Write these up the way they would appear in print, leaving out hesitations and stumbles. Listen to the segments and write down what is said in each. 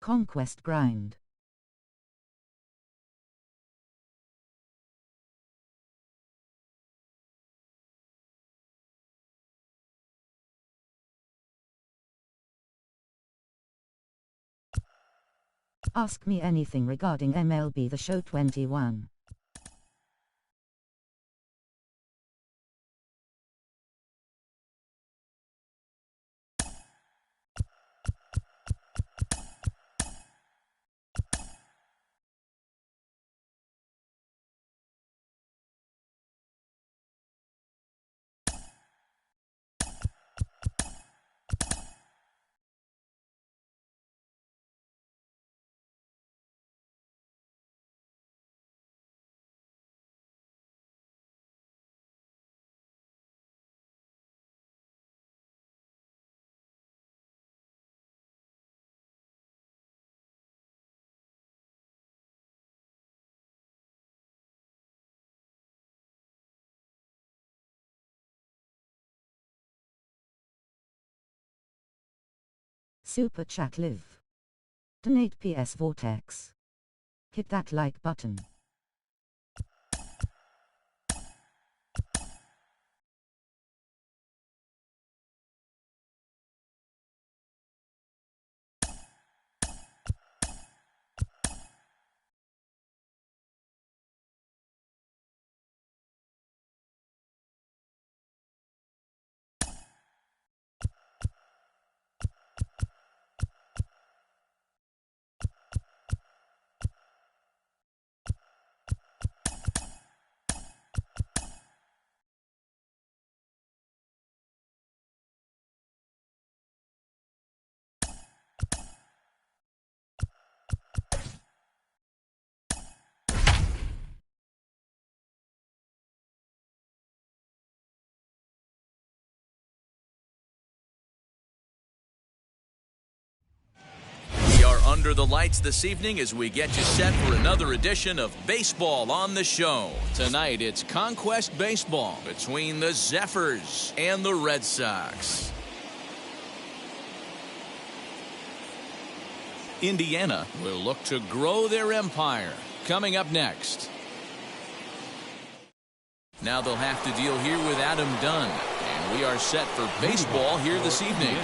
Conquest grind. Ask me anything regarding MLB The Show 21. Super Chat Live. Donate PS Vortex. Hit that like button. Under the lights this evening as we get you set for another edition of Baseball on the Show. Tonight it's Conquest Baseball between the Zephyrs and the Red Sox. Indiana will look to grow their empire. Coming up next. Now they'll have to deal here with Adam Dunn. And we are set for baseball here this evening.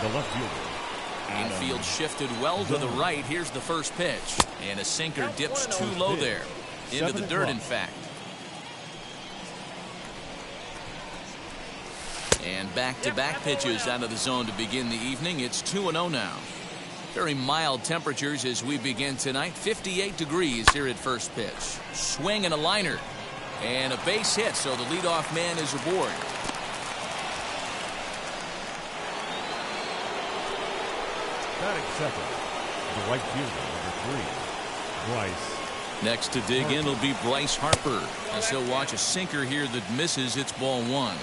The left fielder. Infield shifted well to the right. Here's the first pitch. And a sinker dips too low there. Into the dirt, in fact. And back-to-back pitches out of the zone to begin the evening. It's 2-0 now. Very mild temperatures as we begin tonight. 58 degrees here at first pitch. Swing and a liner. And a base hit, so the leadoff man is aboard. Batting second, the right fielder, number 3, Bryce. Next to dig in will be Bryce Harper, as he'll watch a sinker here that misses. It's ball 1.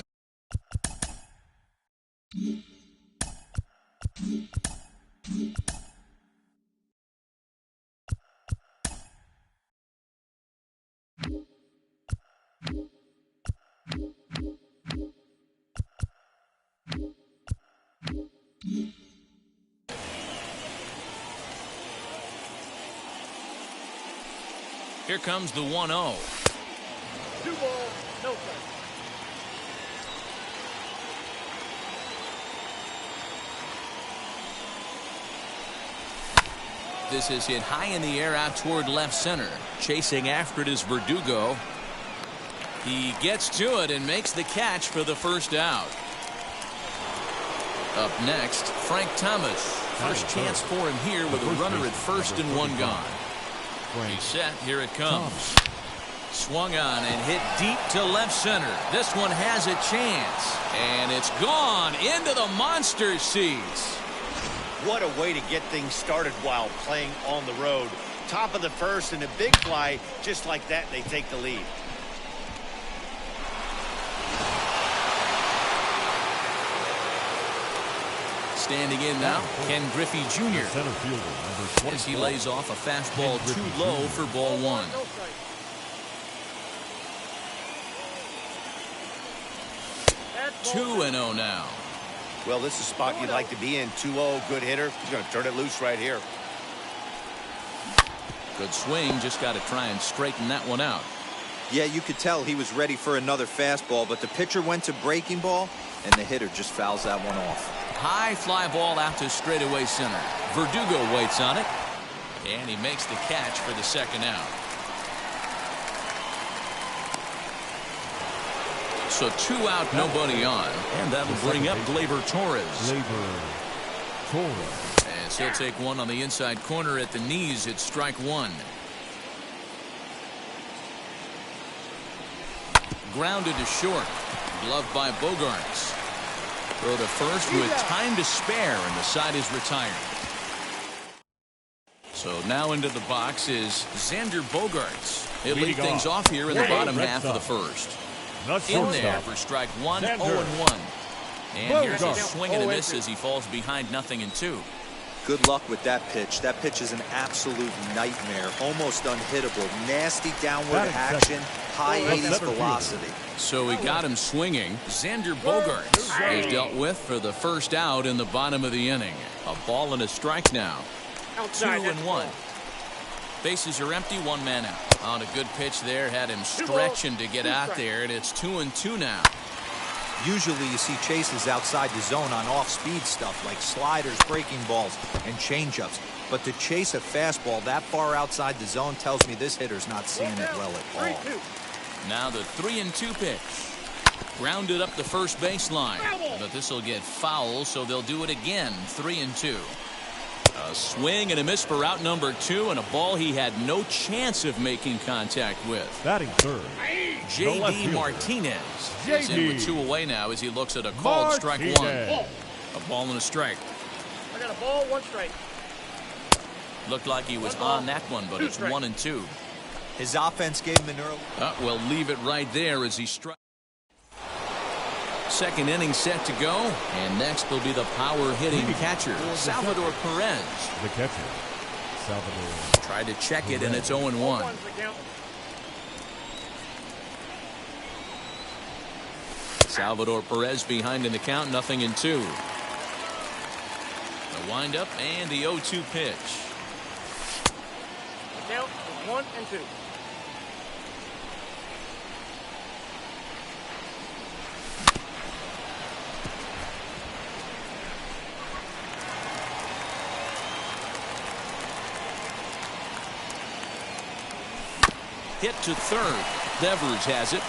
Here comes the 1-0. 2 balls, no strike. This is hit high in the air out toward left center. Chasing after it is Verdugo. He gets to it and makes the catch for the first out. Up next, Frank Thomas. First chance for him here with a runner at first and 1 gone. He's set. Here it comes. Swung on and hit deep to left center. This one has a chance. And it's gone into the monster seats. What a way to get things started while playing on the road. Top of the first and a big fly. Just like that, they take the lead. Standing in now, Ken Griffey Jr. Center fielder, number 24. As he lays off a fastball too low for ball 1. 2-0 now. Well, this is a spot you'd like to be in. 2-0, good hitter. He's going to turn it loose right here. Good swing, just got to try and straighten that one out. Yeah, you could tell he was ready for another fastball, but the pitcher went to breaking ball, and the hitter just fouls that one off. High fly ball out to straightaway center. Verdugo waits on it, and he makes the catch for the second out. So 2 out, nobody on, and that'll bring up Glaber Torres. Glaber Torres. As he'll take one on the inside corner at the knees. It's strike 1. Grounded to short. Gloved by Bogaerts. Throw to first with time to spare, and the side is retired. So now into the box is Xander Bogaerts. He'll lead things off here in the bottom half of the first. In there for strike 1, 0-1. And here's a swing and a miss as he falls behind 0-2. Good luck with that pitch. That pitch is an absolute nightmare. Almost unhittable. Nasty downward action. High 80s velocity. So he got him swinging. Xander Bogaerts is dealt with for the first out in the bottom of the inning. A ball and a strike now. 2-1. Bases are empty, 1 man out. On a good pitch there, had him stretching to get out there, and it's 2-2 now. Usually you see chases outside the zone on off-speed stuff like sliders, breaking balls, and changeups. But to chase a fastball that far outside the zone tells me this hitter's not seeing it well at all. Now the 3-2 pitch. Grounded up the first baseline. But this will get foul, so they'll do it again. 3-2. A swing and a miss for out number 2, and a ball he had no chance of making contact with. Batting third. J.D. Martinez is in with 2 away now as he looks at a called strike 1. A ball and a strike. I got a ball, 1 strike. Looked like he was on that one, but it's 1-2. His offense gave him an early. We'll leave it right there as he strikes. Second inning set to go, and next will be the power-hitting catcher, Salvador Perez. The catcher, Salvador. Tried to check it, and it's 0-1. Salvador Perez behind in the count, 0-2. The windup and the 0-2 pitch. Count 1-2. Hit to third. Devers has it.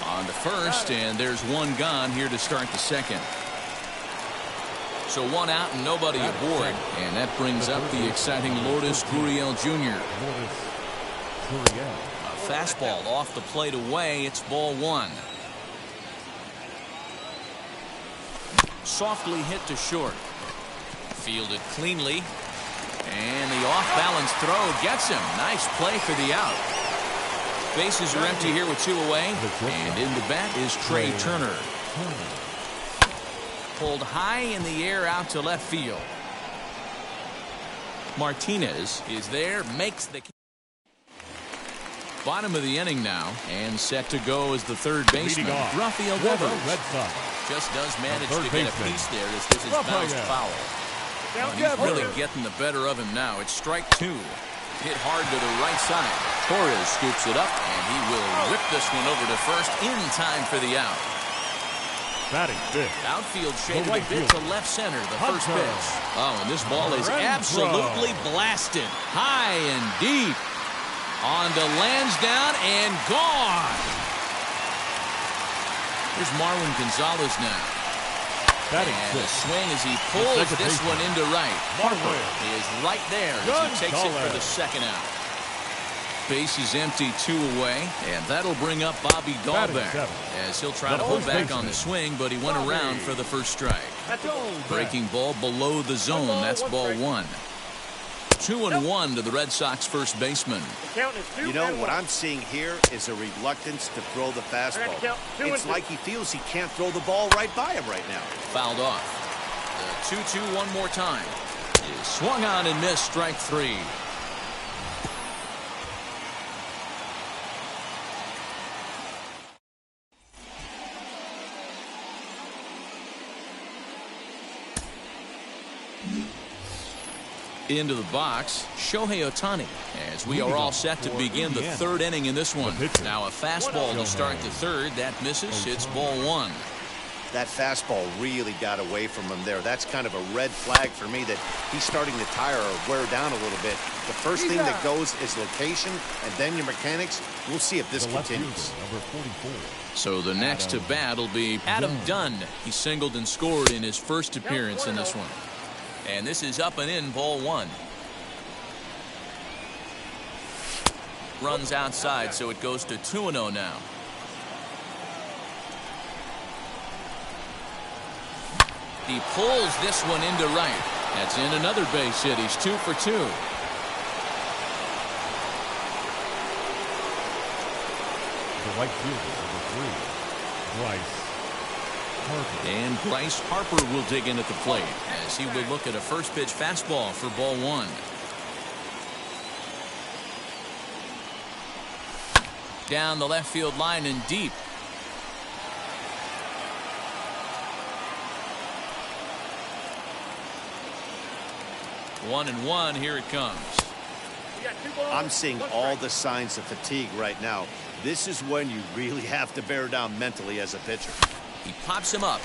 On to first, and there's 1 gone here to start the second. So 1 out and nobody aboard, and that brings up the exciting Lourdes Gurriel Jr. A fastball off the plate away. It's ball 1. Softly hit to short. Fielded cleanly. And the off-balance throw gets him. Nice play for the out. Bases are empty here with 2 away. And in the bat is Trey Turner. Pulled high in the air out to left field. Martinez is there, makes the bottom of the inning now, and set to go as the third baseman, Rafael Devers. Just does manage to get a piece there as this is bounced foul. Well, he's really getting the better of him now. It's strike 2. Hit hard to the right side. Torres scoops it up, and he will rip this one over to first in time for the out. Batting fifth. Outfield shaded a bit to left center, the first pitch. Oh, and this ball is absolutely blasted. High and deep. On to Lansdowne and gone. Here's Marwin Gonzalez now. And a swing as he pulls this one into right. Harper is right there as he takes it for the second out. Base is empty, 2 away, and that'll bring up Bobby Dahlbeck as he'll try to hold back on the swing, but he went around for the first strike. Breaking ball below the zone. That's ball 1. 2-1 to the Red Sox first baseman. You know, what I'm seeing here is a reluctance to throw the fastball. It's like he feels he can't throw the ball right by him right now. Fouled off. The 2-2 one more time. Is swung on and missed, strike 3. Into the box, Shohei Ohtani, as we are all set to begin the third inning in this one. Now a fastball to start the third. That misses. It's ball one. That fastball really got away from him there. That's kind of a red flag for me that he's starting to tire or wear down a little bit. The first thing that goes is location and then your mechanics. We'll see if this continues. Number 44. So the next to bat will be Adam Dunn. He singled and scored in his first appearance in this one. And this is up and in, ball one. Runs outside, so it goes to 2-0 now. He pulls this one into right. That's in another base hit. He's 2 for 2. The right fielder, number 3, Bryce Harper. And Bryce Harper will dig in at the plate as he will look at a first pitch fastball for ball one. Down the left field line and deep. One and one. Here it comes. I'm seeing all the signs of fatigue right now. This is when you really have to bear down mentally as a pitcher. He pops him up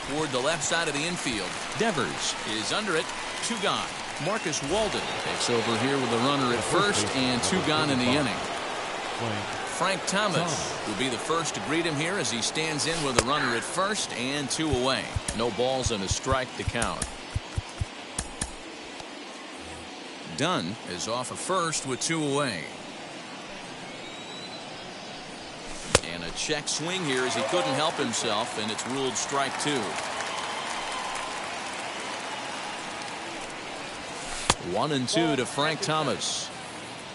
toward the left side of the infield. Devers is under it. 2 gone. Marcus Walden takes over here with a runner at first and 2 gone in the inning. Frank Thomas will be the first to greet him here as he stands in with a runner at first and 2 away. No balls and a strike to count. Dunn is off at first with 2 away. And a check swing here as he couldn't help himself, and it's ruled strike 2. 1-2 to Frank Thomas.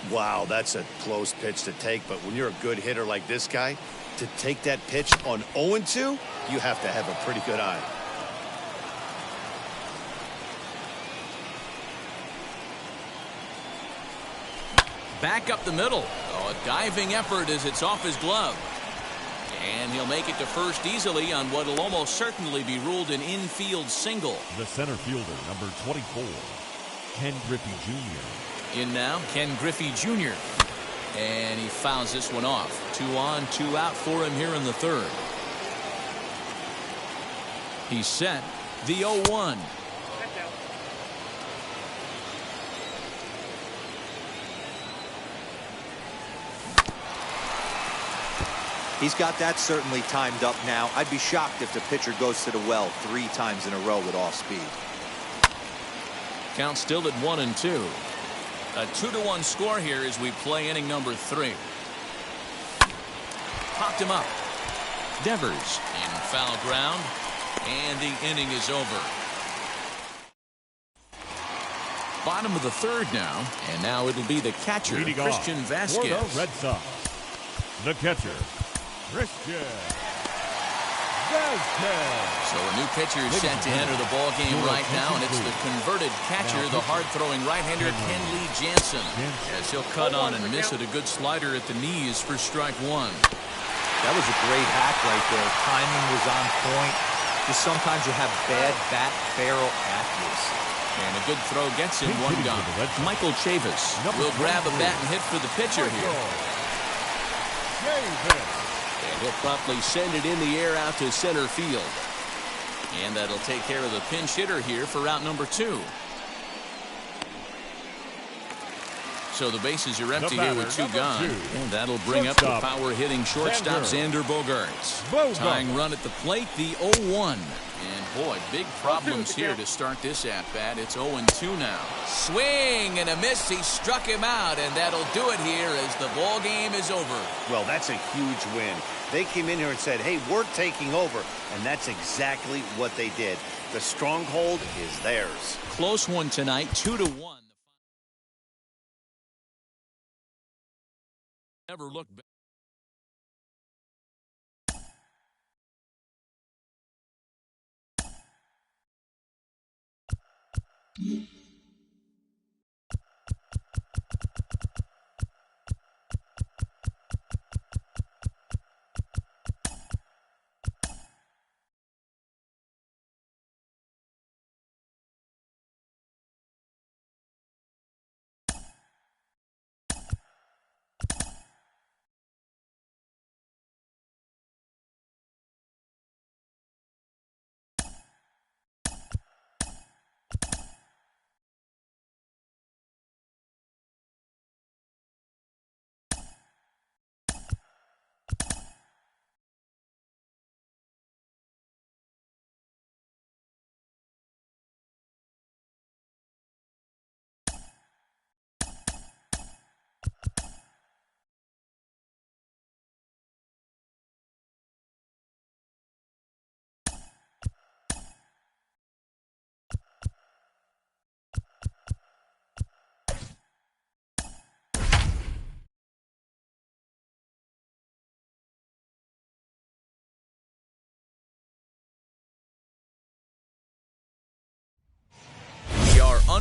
Wow, that's a close pitch to take, but when you're a good hitter like this guy, to take that pitch on 0-2, you have to have a pretty good eye. Back up the middle. Oh, a diving effort as it's off his glove. And he'll make it to first easily on what will almost certainly be ruled an infield single. The center fielder, number 24, Ken Griffey Jr. In now, Ken Griffey Jr. And he fouls this one off. 2 on, 2 out for him here in the third. He's set. The 0-1. He's got that certainly timed up now. I'd be shocked if the pitcher goes to the well 3 times in a row with off speed. Count still at 1-2. A 2-1 score here as we play inning number 3. Popped him up. Devers in foul ground, and the inning is over. Bottom of the third now, and now it'll be the catcher, Leading Christian off Vasquez. for the Red Sox, the catcher, Christian Vasquez. So a new pitcher is set to enter the ball game right now, and it's the converted catcher, the hard-throwing right-hander Kenley Jansen, as he'll cut on and miss at a good slider at the knees for strike 1. That was a great hack right there. Timing was on point. Just sometimes you have bad bat barrel accuracy. And a good throw gets him 1 gone. Michael Chavis will grab a bat and hit for the pitcher here. And he'll promptly send it in the air out to center field. And that'll take care of the pinch hitter here for out number 2. So the bases are empty here with 2 gone. And that'll bring up the power-hitting shortstop Xander Bogaerts. Tying run at the plate, the 0-1. And boy, big problems here to start this at-bat. It's 0-2 now. Swing and a miss. He struck him out, and that'll do it here as the ball game is over. Well, that's a huge win. They came in here and said, hey, we're taking over, and that's exactly what they did. The stronghold is theirs. Close one tonight, 2-1. Never look back.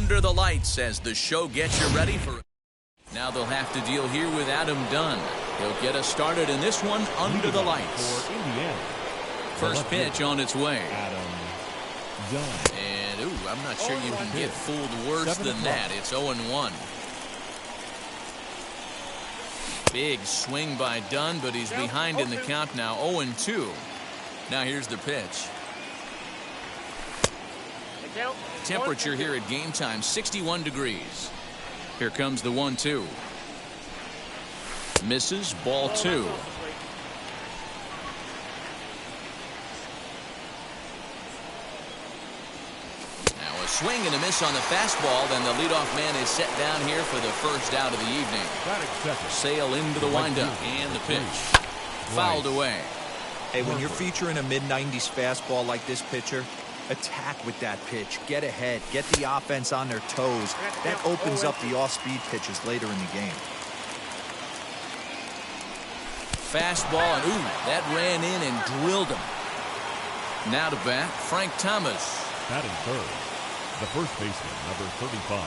under the lights as the show gets you ready for. Now they'll have to deal here with Dunn. He'll get us started in this one under the lights. For Indiana. First pitch on its way. Dunn. And, ooh, I'm not sure you can get fooled worse than that. It's 0-1. Big swing by Dunn, but he's behind in the count now. 0-2. Now here's the pitch. Temperature here at game time, 61 degrees. Here comes the 1-2. Misses, ball 2. Now a swing and a miss on the fastball. Then the leadoff man is set down here for the first out of the evening. Sail into the windup and the pitch. Fouled away. Hey, when you're featuring a mid-90s fastball like this pitcher, attack with that pitch. Get ahead. Get the offense on their toes. That opens up the off-speed pitches later in the game. Fastball, and ooh, that ran in and drilled him. Now to bat, Frank Thomas. Batting third, the first baseman, number 35.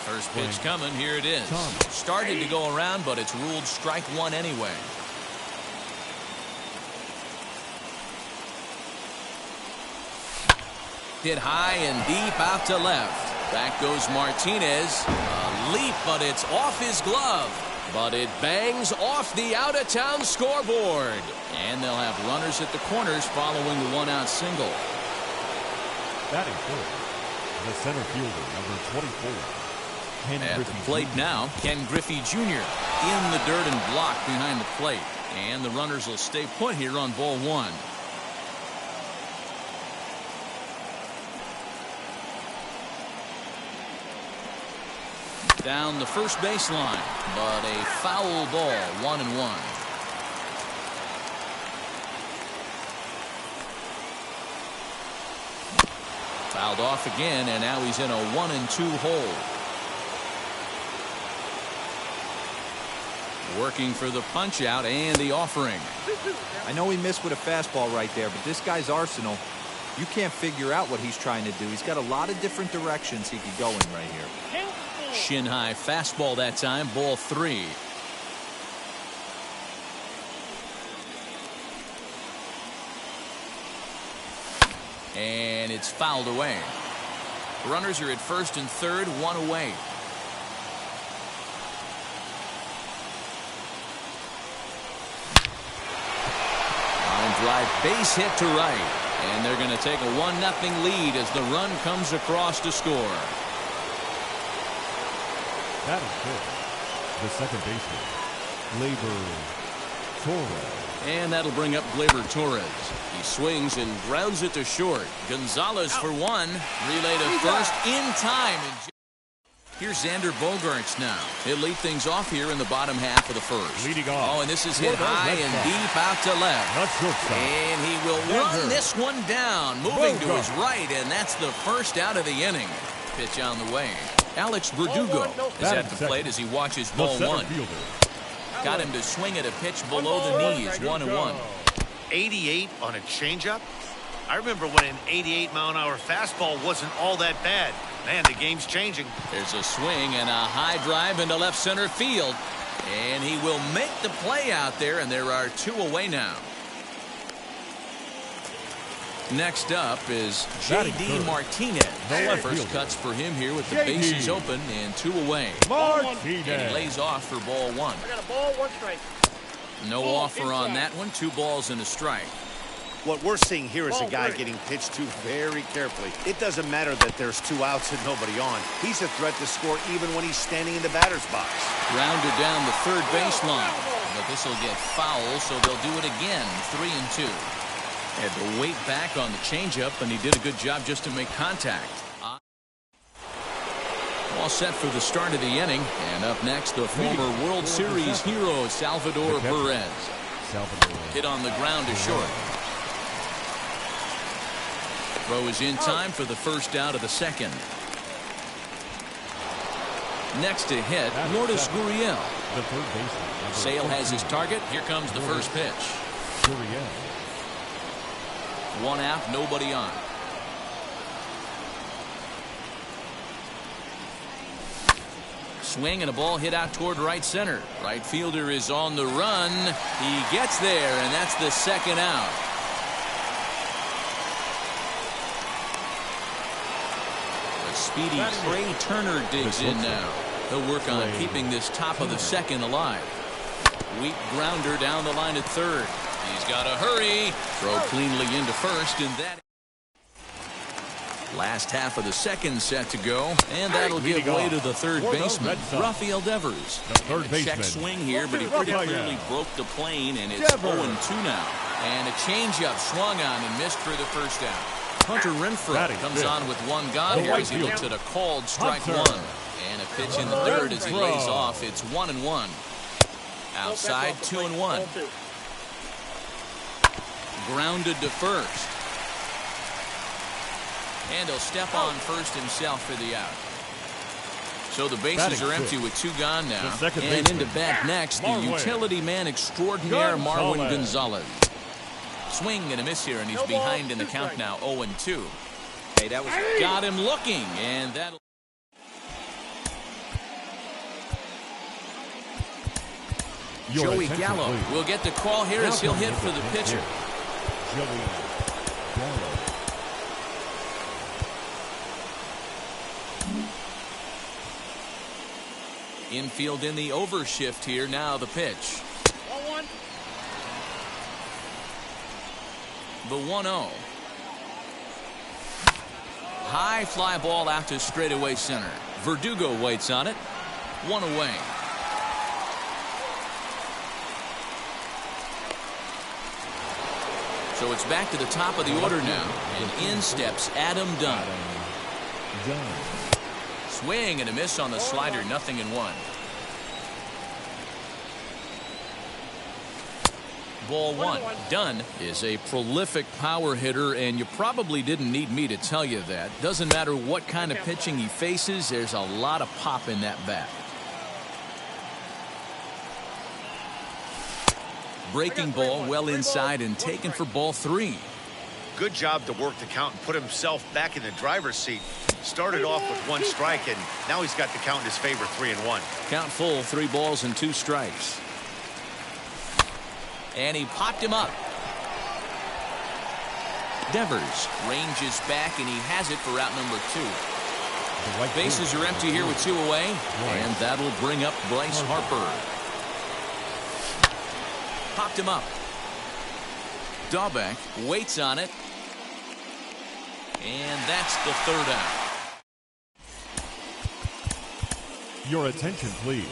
First pitch coming. Here it is. Thomas. Started to go around, but it's ruled strike one anyway. Hit high and deep out to left. Back goes Martinez. A leap, but it's off his glove. But it bangs off the out-of-town scoreboard. And they'll have runners at the corners following the one-out single. Batting fourth, the center fielder, number 24. At the plate now, Ken Griffey Jr. in the dirt and blocked behind the plate. And the runners will stay put here on ball 1. Down the first baseline, but a foul ball, 1-1. Fouled off again, and now he's in a 1-2 hole. Working for the punch out and the offering. I know he missed with a fastball right there, but this guy's arsenal, you can't figure out what he's trying to do. He's got a lot of different directions he could go in right here. Shin high fastball that time, ball 3. And it's fouled away. Runners are at first and third, 1 away. Line drive, base hit to right. And they're going to take a 1-0 lead as the run comes across to score. Batting fifth, the second baseman, Glaber Torres. And that'll bring up Glaber Torres. He swings and grounds it to short. Gonzalez for 1. Relay to first in time. Here's Xander Bogaerts now. He'll lead things off here in the bottom half of the first. Leading off. Oh, and this is hit high and deep out to left. And he will run this one down, moving to his right, and that's the first out of the inning. Pitch on the way. Alex Verdugo is at the plate as he watches ball 1. Got him to swing at a pitch below the knees, 1-1. 88 on a changeup? I remember when an 88-mile-an-hour fastball wasn't all that bad. Man, the game's changing. There's a swing and a high drive into left center field. And he will make the play out there, and there are 2 away now. Next up is J.D. Martinez. First cuts for him here with the bases open and 2 away. Martinez. And he lays off for ball 1. I got a ball, 1 strike. No offer on that one. 2 balls and a strike. What we're seeing here is a guy getting pitched to very carefully. It doesn't matter that there's 2 outs and nobody on. He's a threat to score even when he's standing in the batter's box. Rounded down the third baseline. But this will get foul, so they'll do it again. 3-2. Had to wait back on the changeup, and he did a good job just to make contact. All set for the start of the inning. And up next, the former World Series hero, Salvador Perez. Hit on the ground to short. Throw is in time for the first out of the second. Next to hit, Lourdes Gurriel. The third baseman. Sale has his target. Here comes the first pitch. Gurriel. 1 out, nobody on. Swing and a ball hit out toward right center. Right fielder is on the run. He gets there, and that's the second out. A speedy Trey Turner digs in now. He'll work on keeping this top of the second alive. Weak grounder down the line at third. He's got to hurry. Throw cleanly into first, and that. Last half of the second set to go, and that'll give way to the third baseman, Rafael Devers. Check swing here, but he pretty clearly broke the plane, and it's 0-2 now. And a changeup swung on and missed for the first out. Hunter Renfroe comes on with one gone here as he looks at a called strike one. And a pitch in the third as he lays off. It's 1-1. Outside, 2-1. Grounded to first. And he'll step on first himself for the out. So the bases are empty with two gone now. And into bat next, the utility man extraordinaire, Marwin Gonzalez. Swing and a miss here, and he's behind in the count now, 0-2. Hey, that was got him looking, and that'll. Joey Gallo will get the call here as he'll hit for the pitcher. Joey Gallo. Infield in the overshift here. Now the pitch. 1-1. The 1-0. High fly ball out to straightaway center. Verdugo waits on it. One away. So it's back to the top of the order now. And in steps Adam Dunn. Swing and a miss on the slider, 0-1. Ball one. Dunn is a prolific power hitter, and you probably didn't need me to tell you that. Doesn't matter what kind of pitching he faces, there's a lot of pop in that bat. Breaking ball well inside and taken for ball three. Good job to work the count and put himself back in the driver's seat. Started off with one strike, and now he's got the count in his favor, 3-1. Count full, 3 balls and 2 strikes. And he popped him up. Devers ranges back, and he has it for out number 2. Bases are empty here with 2 away, and that'll bring up Bryce Harper. Popped him up. Dahlbeck waits on it. And that's the third out. Your attention, please.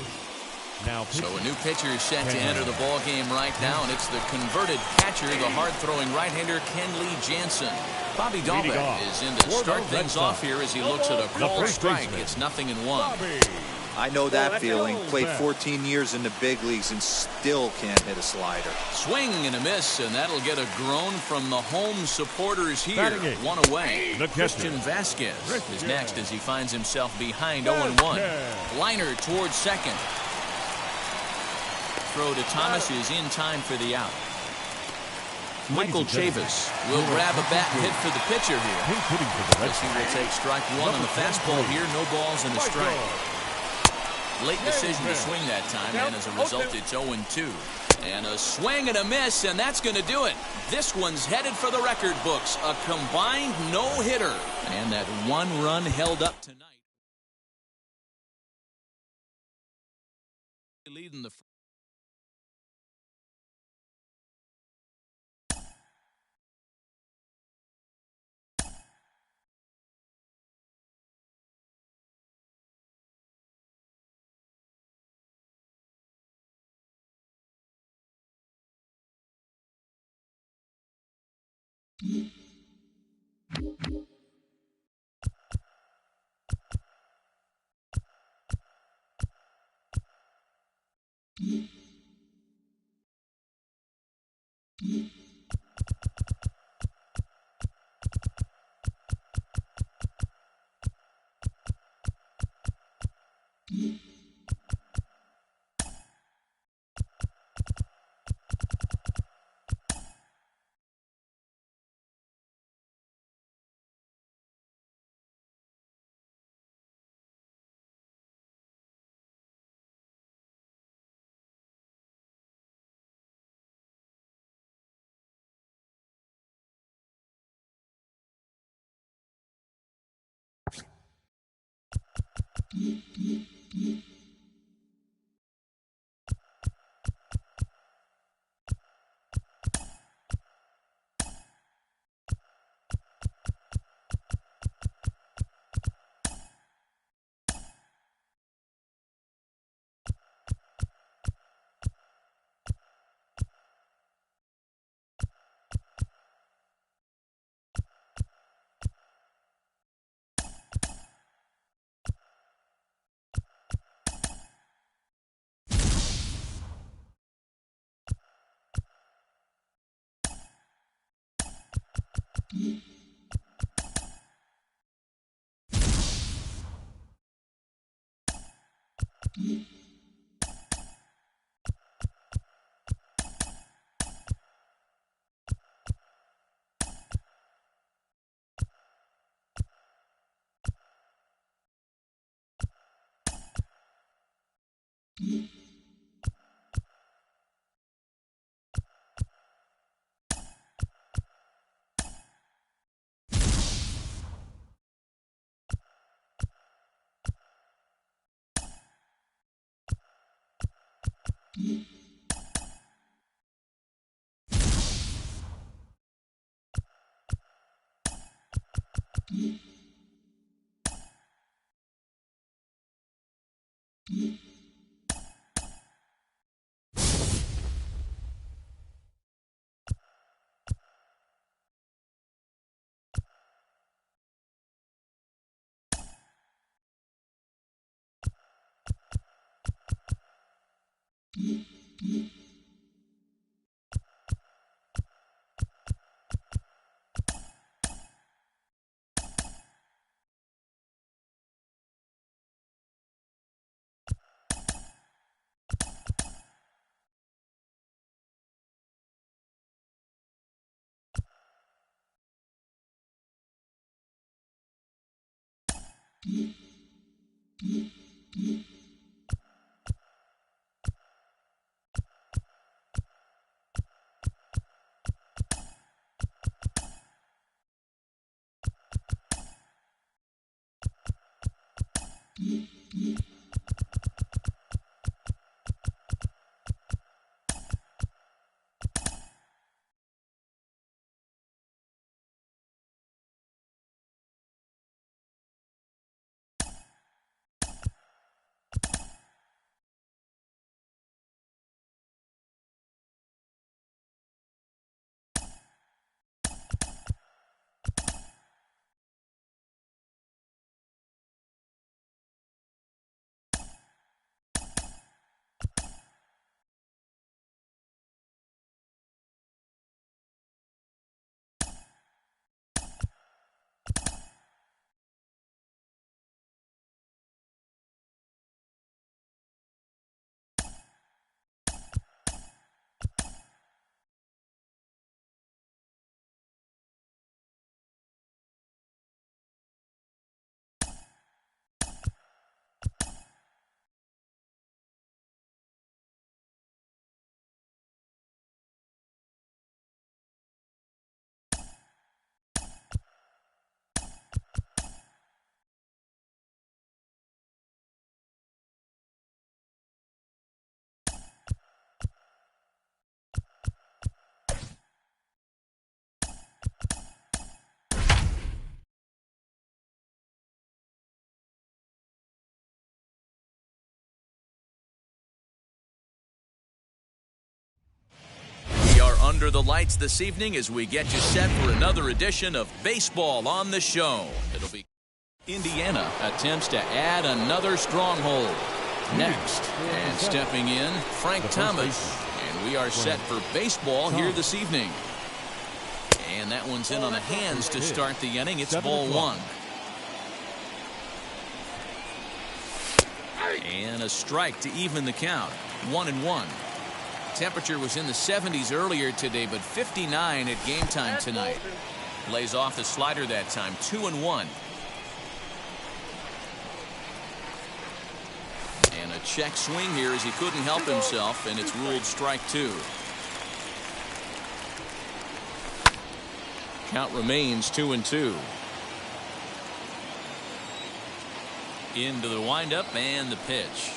Now, so a new pitcher is set to enter the ball game right now, and it's the converted catcher, the hard-throwing right-hander Kenley Jansen. Bobby Dahlbeck is in to start things off here as he looks at a called strike. It's 0-1. I know that feeling. Played 14 years in the big leagues and still can't hit a slider. Swing and a miss, and that'll get a groan from the home supporters here. 1 away. Christian Vasquez is next as he finds himself behind 0-1. Liner towards second. Throw to Thomas is in time for the out. Michael Chavis will grab a bat and hit for the pitcher here. As he will take strike 1 on the fastball here. No balls and a strike. Late decision to swing that time, and as a result, it's 0-2. And a swing and a miss, and that's going to do it. This one's headed for the record books. A combined no-hitter. And that 1 run held up tonight. Leading the Under the lights this evening as we get you set for another edition of Baseball on the Show. It'll be Indiana attempts to add another stronghold. Next, and stepping in, Frank Thomas. And we are set for baseball here this evening. And that one's in on the hands to start the inning. It's ball one. And a strike to even the count. 1-1. Temperature was in the 70s earlier today, but 59 at game time tonight. Lays off the slider that time. 2-1. And a check swing here as he couldn't help himself, and it's ruled strike two. Count remains 2-2. Into the windup and the pitch.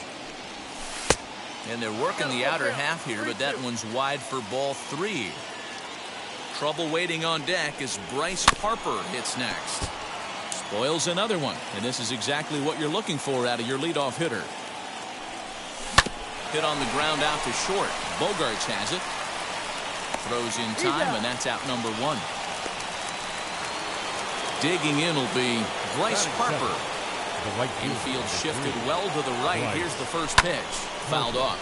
And they're working the outer half here, but that one's wide for ball 3. Trouble waiting on deck as Bryce Harper hits next. Spoils another one, and this is exactly what you're looking for out of your leadoff hitter. Hit on the ground out to short. Bogarts has it. Throws in time, and that's out number 1. Digging in will be Bryce Harper. Infield shifted well to the right. Here's the first pitch. Fouled off.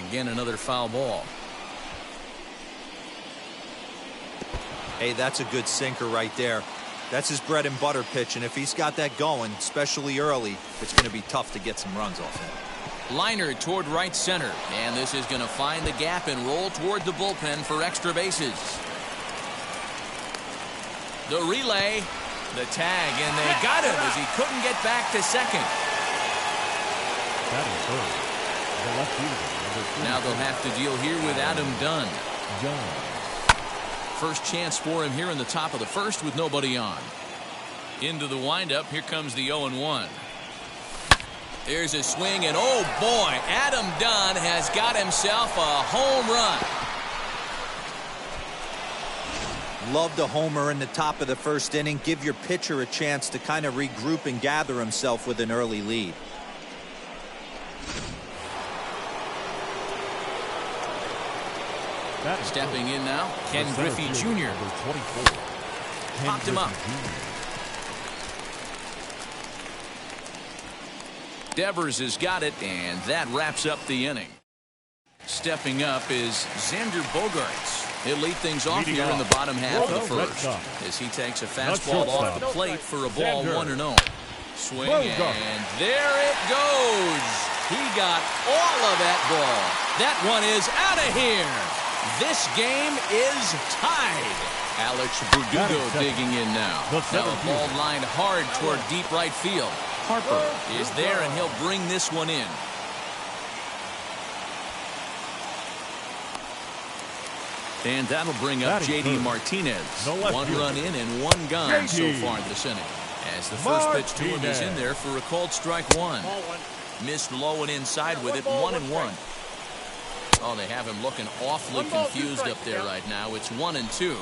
Again, another foul ball. Hey, that's a good sinker right there. That's his bread and butter pitch, and if he's got that going, especially early, it's going to be tough to get some runs off him. Liner toward right center, and this is going to find the gap and roll toward the bullpen for extra bases. The relay, the tag, and they got him as he couldn't get back to second. That is third. The left fielder, number 3. Now they'll have to deal here with Adam Dunn. First chance for him here in the top of the first with nobody on. Into the windup. Here comes the 0-1. There's a swing, and oh boy, Adam Dunn has got himself a home run. Love the homer in the top of the first inning. Give your pitcher a chance to kind of regroup and gather himself with an early lead. Stepping in now, Ken Griffey Jr. Popped him up. Devers has got it, and that wraps up the inning. Stepping up is Xander Bogarts. He'll lead things off here in the bottom half of the first as he takes a fastball off the plate for a ball 1-0. Swing, and there it goes. He got all of that ball. That one is out of here. This game is tied. Alex Verdugo digging in now. Now a ball lined hard toward deep right field. Harper is there, and he'll bring this one in. And that'll bring up J.D. Martinez. 1 run in and 1 gone so far this inning. As the first pitch to him is in there for a called strike 1. Missed low and inside with it, 1-1. Oh, they have him looking awfully confused up there right now. It's 1-2.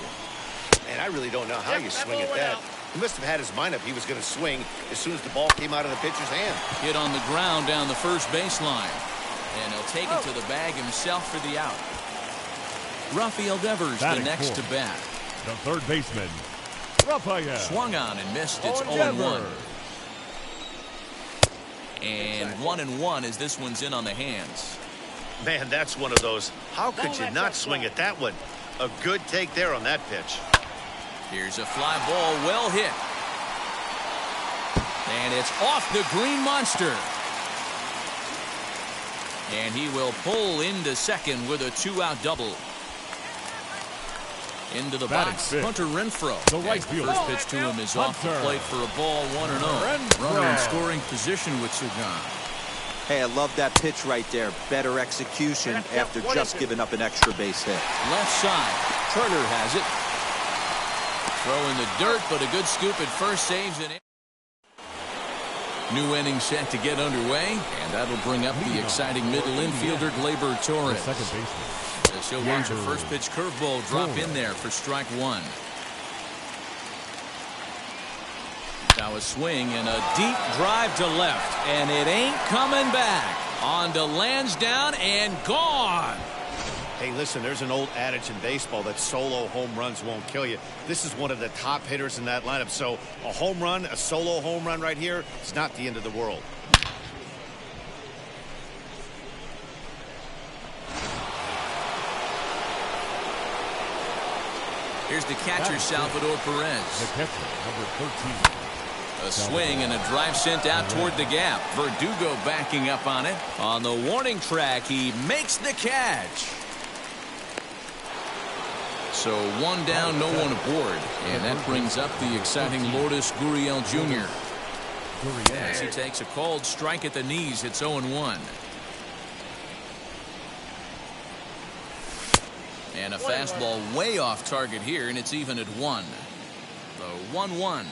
And I really don't know how you swing at that. He must have had his mind up he was going to swing as soon as the ball came out of the pitcher's hand. Hit on the ground down the first baseline. And he'll take it to the bag himself for the out. Rafael Devers, the next to bat. The third baseman, Rafael. Swung on and missed. It's 0-1. And 1-1 as this one's in on the hands. Man, that's one of those. How could you not swing at that one? A good take there on that pitch. Here's a fly ball, well hit. And it's off the green monster. And he will pull into second with a 2-out double. Into the box, Hunter Renfroe. The right fielder. First pitch to him is off the plate for a ball, 1-0. Runner in scoring position with Sugan. Hey, I love that pitch right there. Better execution after just giving up an extra base hit. Left side, Turner has it. Throw in the dirt, but a good scoop at first, saves it. New inning set to get underway, and that'll bring up the exciting middle infielder Glaber Torres. Second baseman. As he'll watch a first pitch curveball drop in there for strike 1. Now a swing and a deep drive to left, and it ain't coming back. On to Lansdowne and gone. Hey, listen, there's an old adage in baseball that solo home runs won't kill you. This is one of the top hitters in that lineup. So a home run, a solo home run right here, it's not the end of the world. Here's the catcher, Salvador Perez. The catcher, number 13. A swing and a drive sent out toward the gap. Verdugo backing up on it. On the warning track, he makes the catch. So 1 down, no one aboard. And that brings up the exciting Lourdes Gurriel Jr. As he takes a called strike at the knees, it's 0-1. And a fastball way off target here, and it's even at 1. The 1-1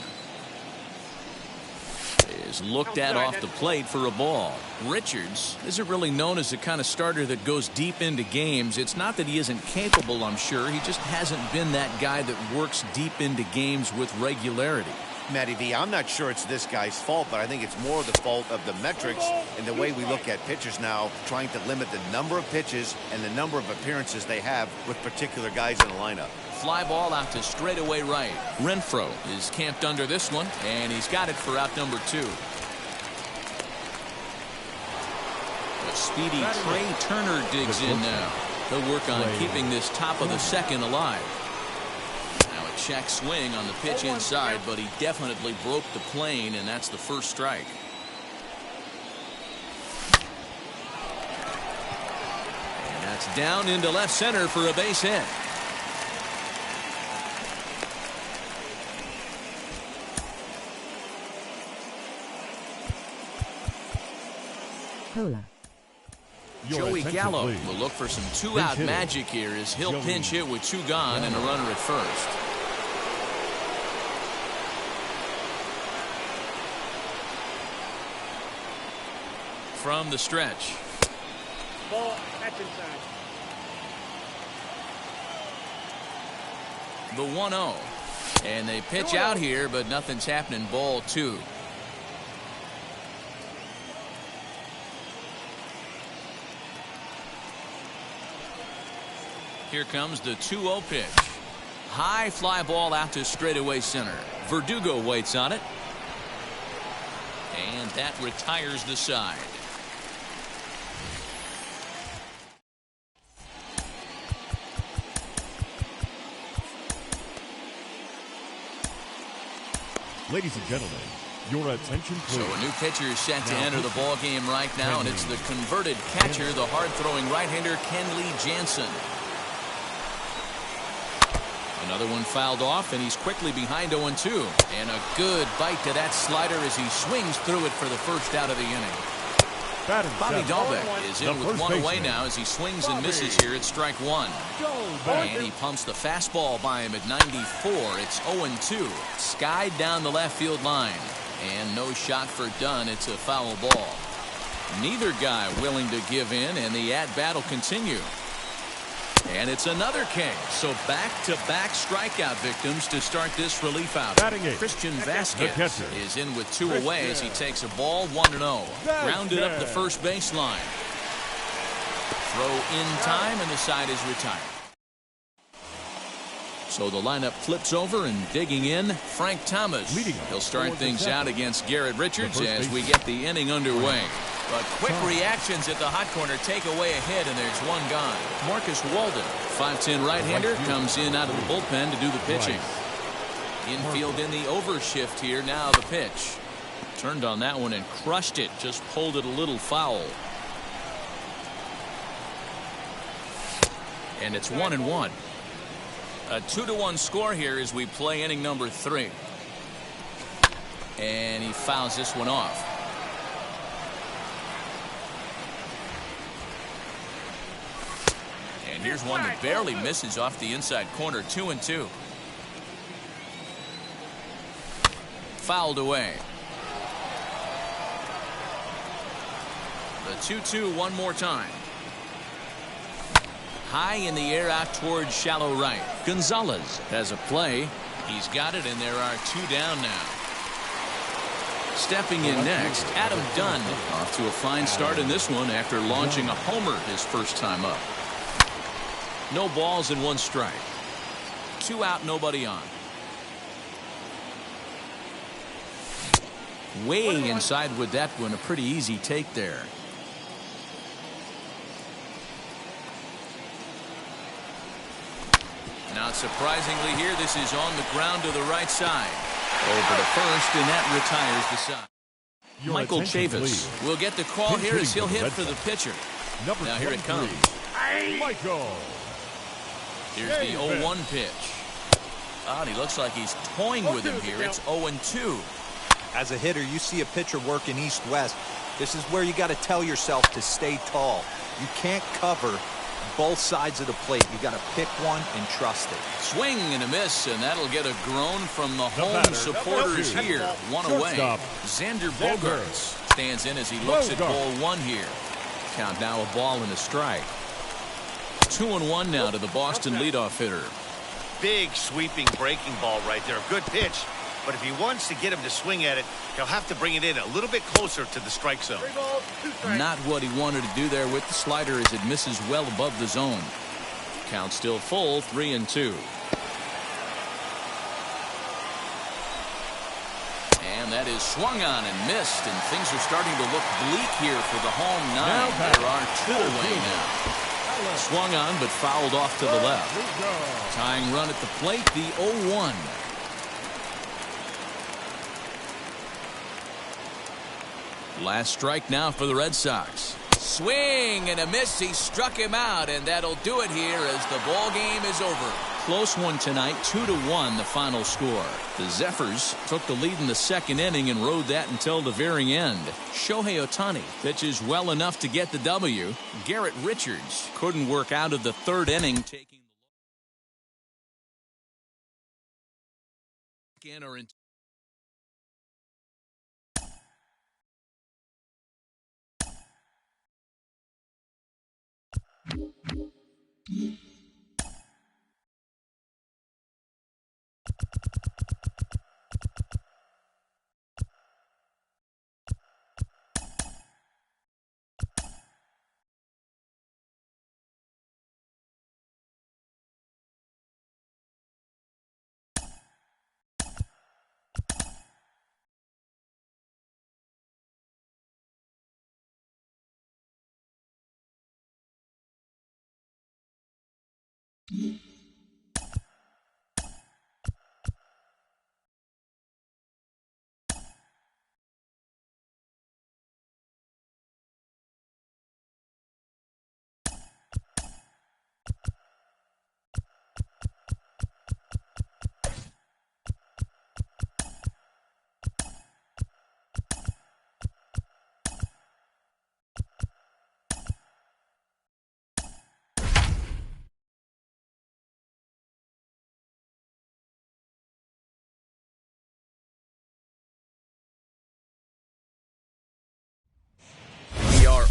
is looked at off the plate for a ball. Richards isn't really known as the kind of starter that goes deep into games. It's not that he isn't capable, I'm sure. He just hasn't been that guy that works deep into games with regularity. Matty V, I'm not sure it's this guy's fault, but I think it's more the fault of the metrics and the way we look at pitchers now, trying to limit the number of pitches and the number of appearances they have with particular guys in the lineup. Fly ball out to straightaway right. Renfroe is camped under this one, and he's got it for out number 2. The speedy Trey Turner digs in now. He'll work on keeping this top of the second alive. Now a check swing on the pitch inside, but he definitely broke the plane, and that's the first strike. And that's down into left center for a base hit. Joey Gallo will look for some 2-out magic here as he'll pinch hit with 2 gone and a runner at first. From the stretch. Ball, that's inside. The 1-0. And they pitch out here, but nothing's happening. Ball 2. Here comes the 2-0 pitch. High fly ball out to straightaway center. Verdugo waits on it. And that retires the side. Ladies and gentlemen, your attention please. So a new pitcher is set to enter the ball game right now, and it's the converted catcher, the hard-throwing right-hander Kenley Jansen. Another one fouled off, and he's quickly behind 0-2. And a good bite to that slider as he swings through it for the first out of the inning. Bobby Dahlbeck is in with 1 away now as he swings and misses here at strike 1. And he pumps the fastball by him at 94. It's 0-2. Skied down the left field line. And no shot for Dunn. It's a foul ball. Neither guy willing to give in, and the at-bat will continue. And it's another King. So back-to-back strikeout victims to start this relief out. Christian Vasquez is in with 2 away as he takes a ball 1-0. Grounded up the first baseline. Throw in time, and the side is retired. So the lineup flips over, and digging in, Frank Thomas. He'll start things out against Garrett Richards as we get the inning underway. But quick reactions at the hot corner take away a hit, and there's 1 gone. Marcus Walden, 5'10" right-hander, comes in out of the bullpen to do the pitching. Infield in the overshift here. Now the pitch. Turned on that one and crushed it. Just pulled it a little foul. And it's 1-1. A 2-1 score here as we play inning number 3. And he fouls this one off. And here's one that barely misses off the inside corner. 2-2. Fouled away. The 2-2 one more time. High in the air out towards shallow right. Gonzalez has a play. He's got it, and there are 2 down now. Stepping in next, Adam Dunn. Off to a fine start in this one after launching a homer his first time up. No balls and 1 strike. 2 out, nobody on. Way inside with that one. A pretty easy take there. Now, surprisingly here, this is on the ground to the right side. Over to first, and that retires the side. Michael Chavis will get the call here as he'll hit for the pitcher. Now here it comes. Michael. Here's the 0-1 pitch. And he looks like he's toying with him here. It's 0-2. As a hitter, you see a pitcher working east-west. This is where you got to tell yourself to stay tall. You can't cover both sides of the plate. You got to pick one and trust it. Swing and a miss, and that'll get a groan from the home supporters here. One away. Xander Bogaerts stands in as he looks at ball one here. Count now a ball and a strike. 2-1 now to the Boston leadoff hitter. Big sweeping breaking ball right there. Good pitch. But if he wants to get him to swing at it, he'll have to bring it in a little bit closer to the strike zone. Not what he wanted to do there with the slider as it misses well above the zone. Count still full, 3-2. And that is swung on and missed, and things are starting to look bleak here for the home nine. There are two away now. Swung on but fouled off to the left. Tying run at the plate, the 0-1. Last strike now for the Red Sox. Swing and a miss. He struck him out, and that'll do it here as the ball game is over. Close one tonight, 2-1 the final score. The Zephyrs took the lead in the second inning and rode that until the very end. Shohei Ohtani pitches well enough to get the W. Garrett Richards couldn't work out of the third inning, taking the look in.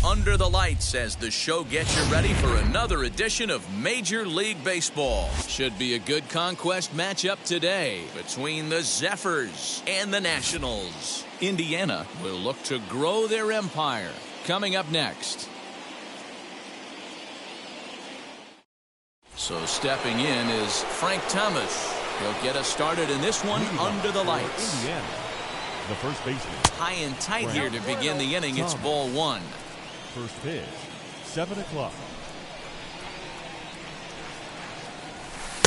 Under the lights as the show gets you ready for another edition of Major League Baseball. Should be a good conquest matchup today between the Zephyrs and the Nationals. Indiana will look to grow their empire. Coming up next. So stepping in is Frank Thomas. He'll get us started in this one under the lights. Indiana, the first baseman. High and tight here to begin the inning. It's ball one. First pitch, 7 o'clock.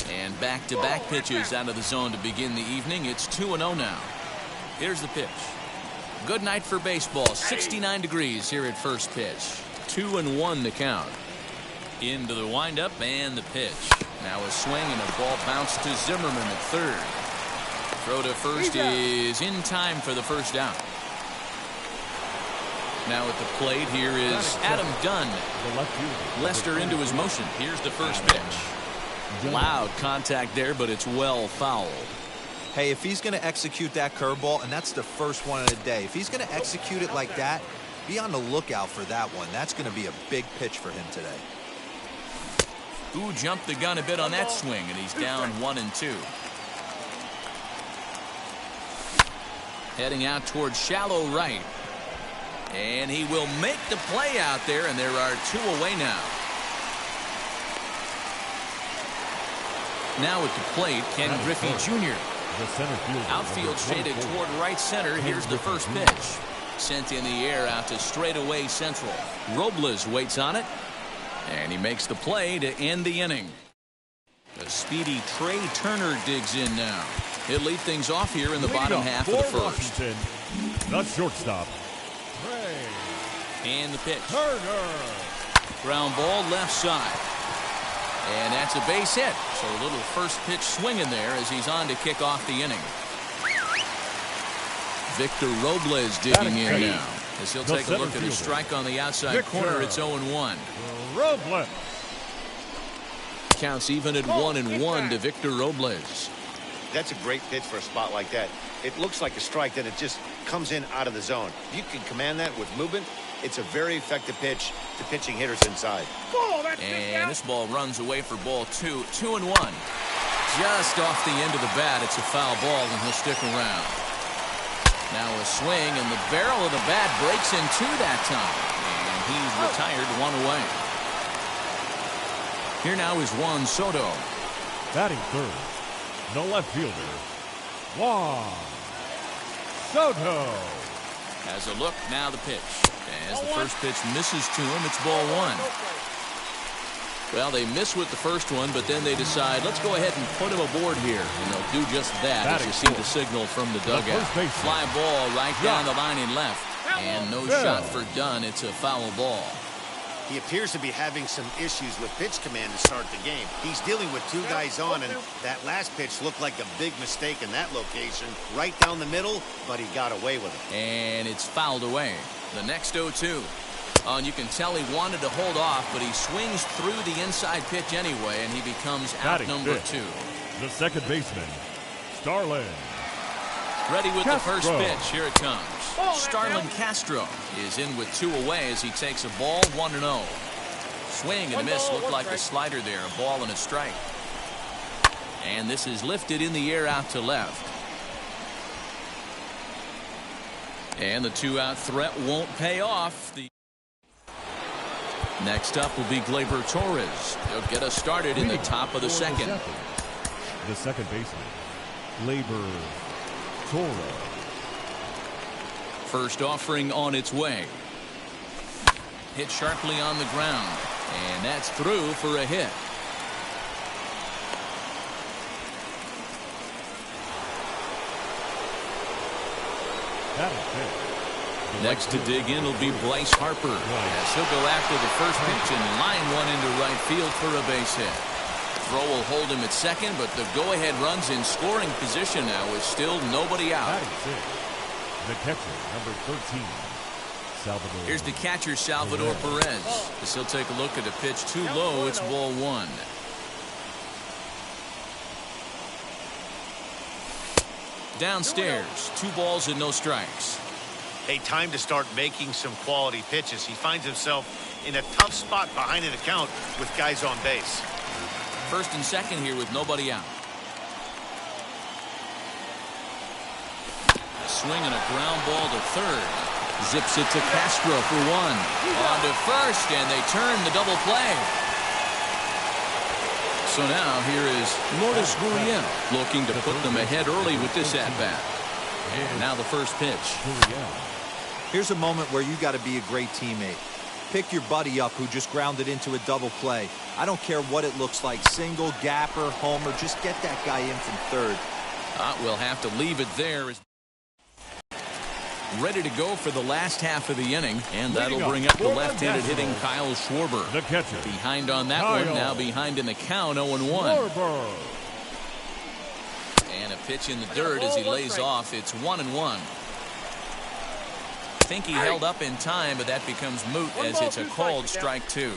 And back-to-back pitches out of the zone to begin the evening. It's 2-0 now. Here's the pitch. Good night for baseball. 69 degrees here at first pitch. 2-1 the count. Into the windup and the pitch. Now a swing and a ball bounced to Zimmerman at third. Throw to first is in time for the first out. Now at the plate here is Adam Dunn. Lester into his motion. Here's the first pitch. Loud contact there, but it's well fouled. Hey, if he's going to execute that curveball, and that's the first one of the day, if he's going to execute it like that, be on the lookout for that one. That's going to be a big pitch for him today. Ooh, jumped the gun a bit on that swing, and he's down 1-2. Heading out towards shallow right. And he will make the play out there, and there are two away now. Now at the plate, Ken Griffey Jr. Outfield shaded toward right center. Here's the first pitch. Sent in the air out to straightaway central. Robles waits on it, and he makes the play to end the inning. The speedy Trey Turner digs in now. He'll lead things off here in the bottom half of the first. The shortstop. And the pitch. Turner. Ground ball left side. And that's a base hit. So a little first pitch swing in there as he's on to kick off the inning. Victor Robles digging in now. As he'll take a look at a strike on the outside corner. It's 0-1. Robles. Counts even at 1-1 to Victor Robles. That's a great pitch for a spot like that. It looks like a strike, that it just comes in out of the zone. If you can command that with movement, it's a very effective pitch to pitching hitters inside. And this ball runs away for ball 2. 2-1. Just off the end of the bat, it's a foul ball, and he'll stick around. Now a swing, and the barrel of the bat breaks in two that time. And he's retired, 1 away. Here now is Juan Soto. Batting third, the left fielder, Juan Soto. Has a look, now the pitch. As the first pitch misses to him, it's ball 1. Well, they miss with the first one, but then they decide, let's go ahead and put him aboard here. And they'll do just that, as you see the signal from the dugout. Fly ball right down the line in left. And no shot for Dunn. It's a foul ball. He appears to be having some issues with pitch command to start the game. He's dealing with 2 guys on, and that last pitch looked like a big mistake in that location. Right down the middle, but he got away with it. And it's fouled away. The next 0-2. And you can tell he wanted to hold off, but he swings through the inside pitch anyway, and he becomes out number 2. The second baseman, Starlin. Ready with the first pitch. Here it comes. Starlin Castro is in with 2 away as he takes a ball, 1-0. Swing and a miss. Looked like a slider there. A ball and a strike. And this is lifted in the air out to left. And the 2-out threat won't pay off. Next up will be Glaber Torres. He'll get us started in the top of the second. The second baseman, Glaber Torres. First offering on its way. Hit sharply on the ground. And that's through for a hit. Next to dig in will be Bryce Harper. As he'll go after the first pitch and line one into right field for a base hit. Throw will hold him at second, but the go-ahead run's in scoring position now with still nobody out. The catcher, number 13, Salvador. Here's the catcher, Salvador Perez. As he'll take a look at the pitch too low, it's ball 1. Downstairs, 2 balls and no strikes. Hey, time to start making some quality pitches. He finds himself in a tough spot behind an account with guys on base. First and second here with nobody out. A swing and a ground ball to third. Zips it to Castro for 1. On to first, and they turn the double play. So now here is Lourdes Gurriel looking to put them ahead early with this at-bat. And now the first pitch. Here's a moment where you got to be a great teammate. Pick your buddy up who just grounded into a double play. I don't care what it looks like, single, gapper, homer, just get that guy in from third. We'll have to leave it there. Ready to go for the last half of the inning, and that'll bring up the left-handed hitting Kyle Schwarber. The catcher. Behind on that one, now behind in the count, 0-1. And a pitch in the dirt as he lays off. It's 1-1. I think he held up in time, but that becomes moot as it's a called strike 2.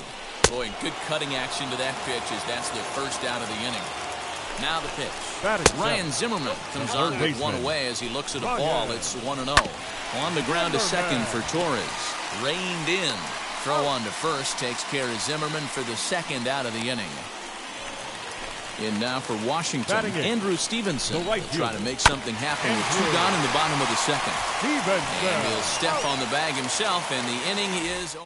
Boy, good cutting action to that pitch as that's the first out of the inning. Now the pitch. Ryan Zimmerman comes on with 1 away as he looks at a ball. It's 1-0. On the ground to second for Torres. Reined in. Throw on to first takes care of Zimmerman for the second out of the inning. In now for Washington, Andrew Stevenson will try to make something happen with 2 gone in the bottom of the second. And he'll step on the bag himself, and the inning is over.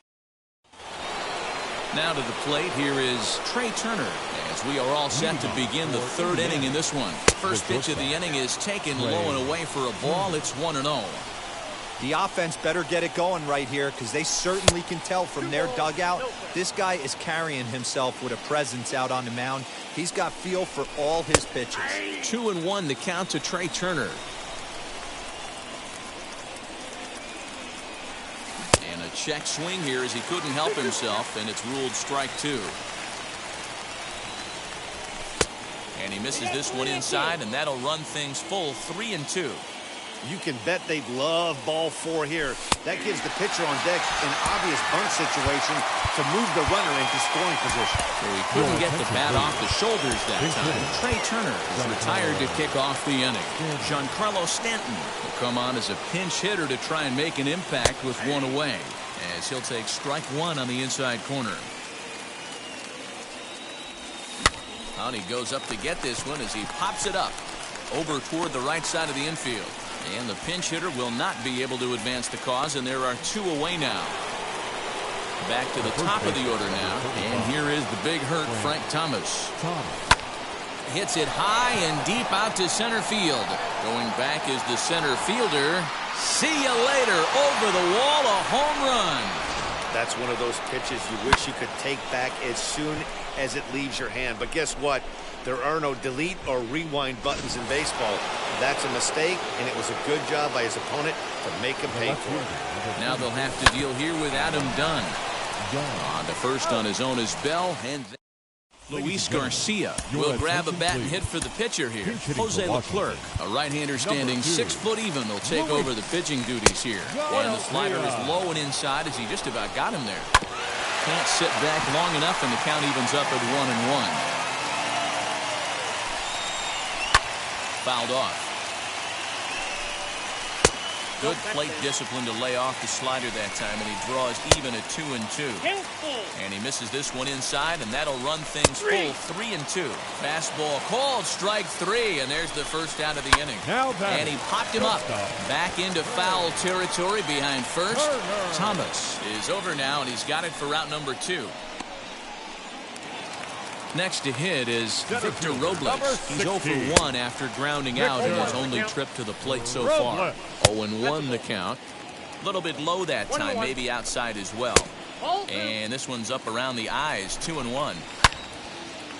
Now to the plate, here is Trey Turner, as we are all set to begin the 3rd inning in this one. First pitch of the inning is taken low and away for a ball. It's 1-0. The offense better get it going right here because they certainly can tell from their dugout this guy is carrying himself with a presence out on the mound. He's got feel for all his pitches. 2-1 the count to Trey Turner. And a check swing here as he couldn't help himself, and it's ruled strike 2. And he misses this one inside, and that'll run things full 3-2. You can bet they'd love ball 4 here. That gives the pitcher on deck an obvious bunt situation to move the runner into scoring position. So he couldn't get the bat off the shoulders that time. Trey Turner is retired to kick off the inning. Giancarlo Stanton will come on as a pinch hitter to try and make an impact with 1 away, as he'll take strike 1 on the inside corner. And he goes up to get this one as he pops it up over toward the right side of the infield. And the pinch hitter will not be able to advance the cause, and there are 2 away now. Back to the top of the order now, and here is the big hurt, Frank Thomas. Hits it high and deep out to center field. Going back is the center fielder. See you later. Over the wall, a home run. That's one of those pitches you wish you could take back as soon as it leaves your hand. But guess what? There are no delete or rewind buttons in baseball. That's a mistake, and it was a good job by his opponent to make him pay for it. Now they'll have to deal here with Adam Dunn. On the first on his own is Bell, and Luis Garcia will grab a bat and hit for the pitcher here. Jose Leclerc, a right-hander standing 6 foot even, will take over the pitching duties here. And the slider is low and inside as he just about got him there. Can't sit back long enough, and the count evens up at 1-1. Fouled off. Good plate discipline to lay off the slider that time, and he draws even at 2-2. And he misses this one inside, and that'll run things full 3-2. Fastball called, strike 3, and there's the first out of the inning. And he popped him up back into foul territory behind first. Thomas is over now, and he's got it for route number 2. Next to hit is Victor Robles. He's 0 for 1 after grounding out in his only trip to the plate so far. 0-1 the count. A little bit low that time, maybe outside as well. And this one's up around the eyes, 2-1.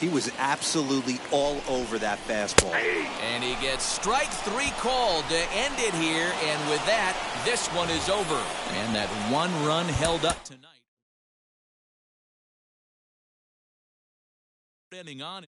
He was absolutely all over that fastball. And he gets strike 3 called to end it here. And with that, this one is over. And that 1 run held up tonight. Ending on.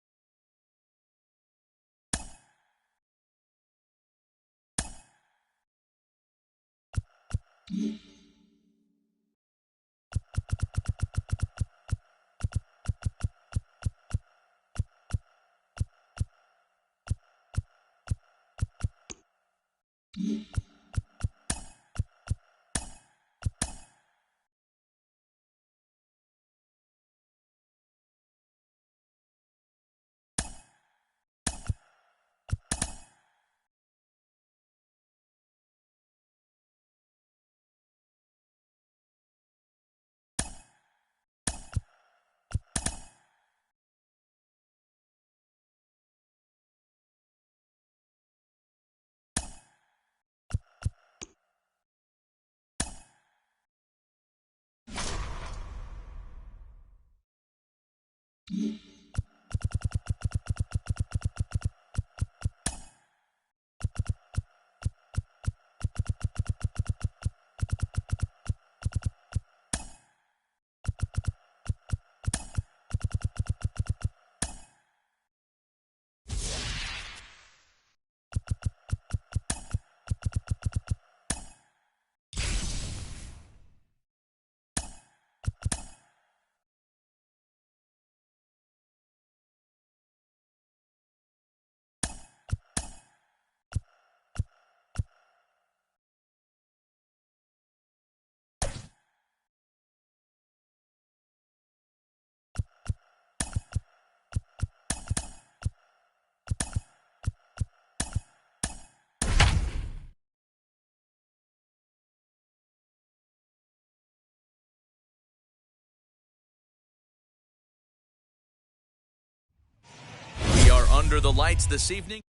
Under the lights this evening,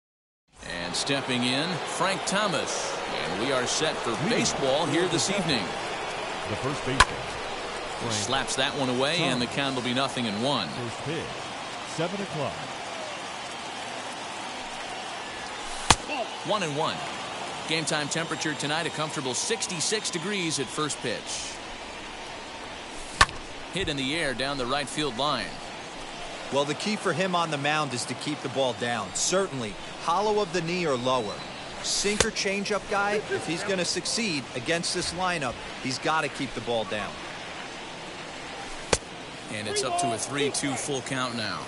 and stepping in, Frank Thomas, and we are set for baseball here this evening. The first baseman slaps that one away, and the count will be 0-1. First pitch, 7 o'clock. 1-1. Game time temperature tonight a comfortable 66 degrees at first pitch. Hit in the air down the right field line. Well, the key for him on the mound is to keep the ball down. Certainly, hollow of the knee or lower. Sinker changeup guy, if he's going to succeed against this lineup, he's got to keep the ball down. And it's up to a 3-2 full count now.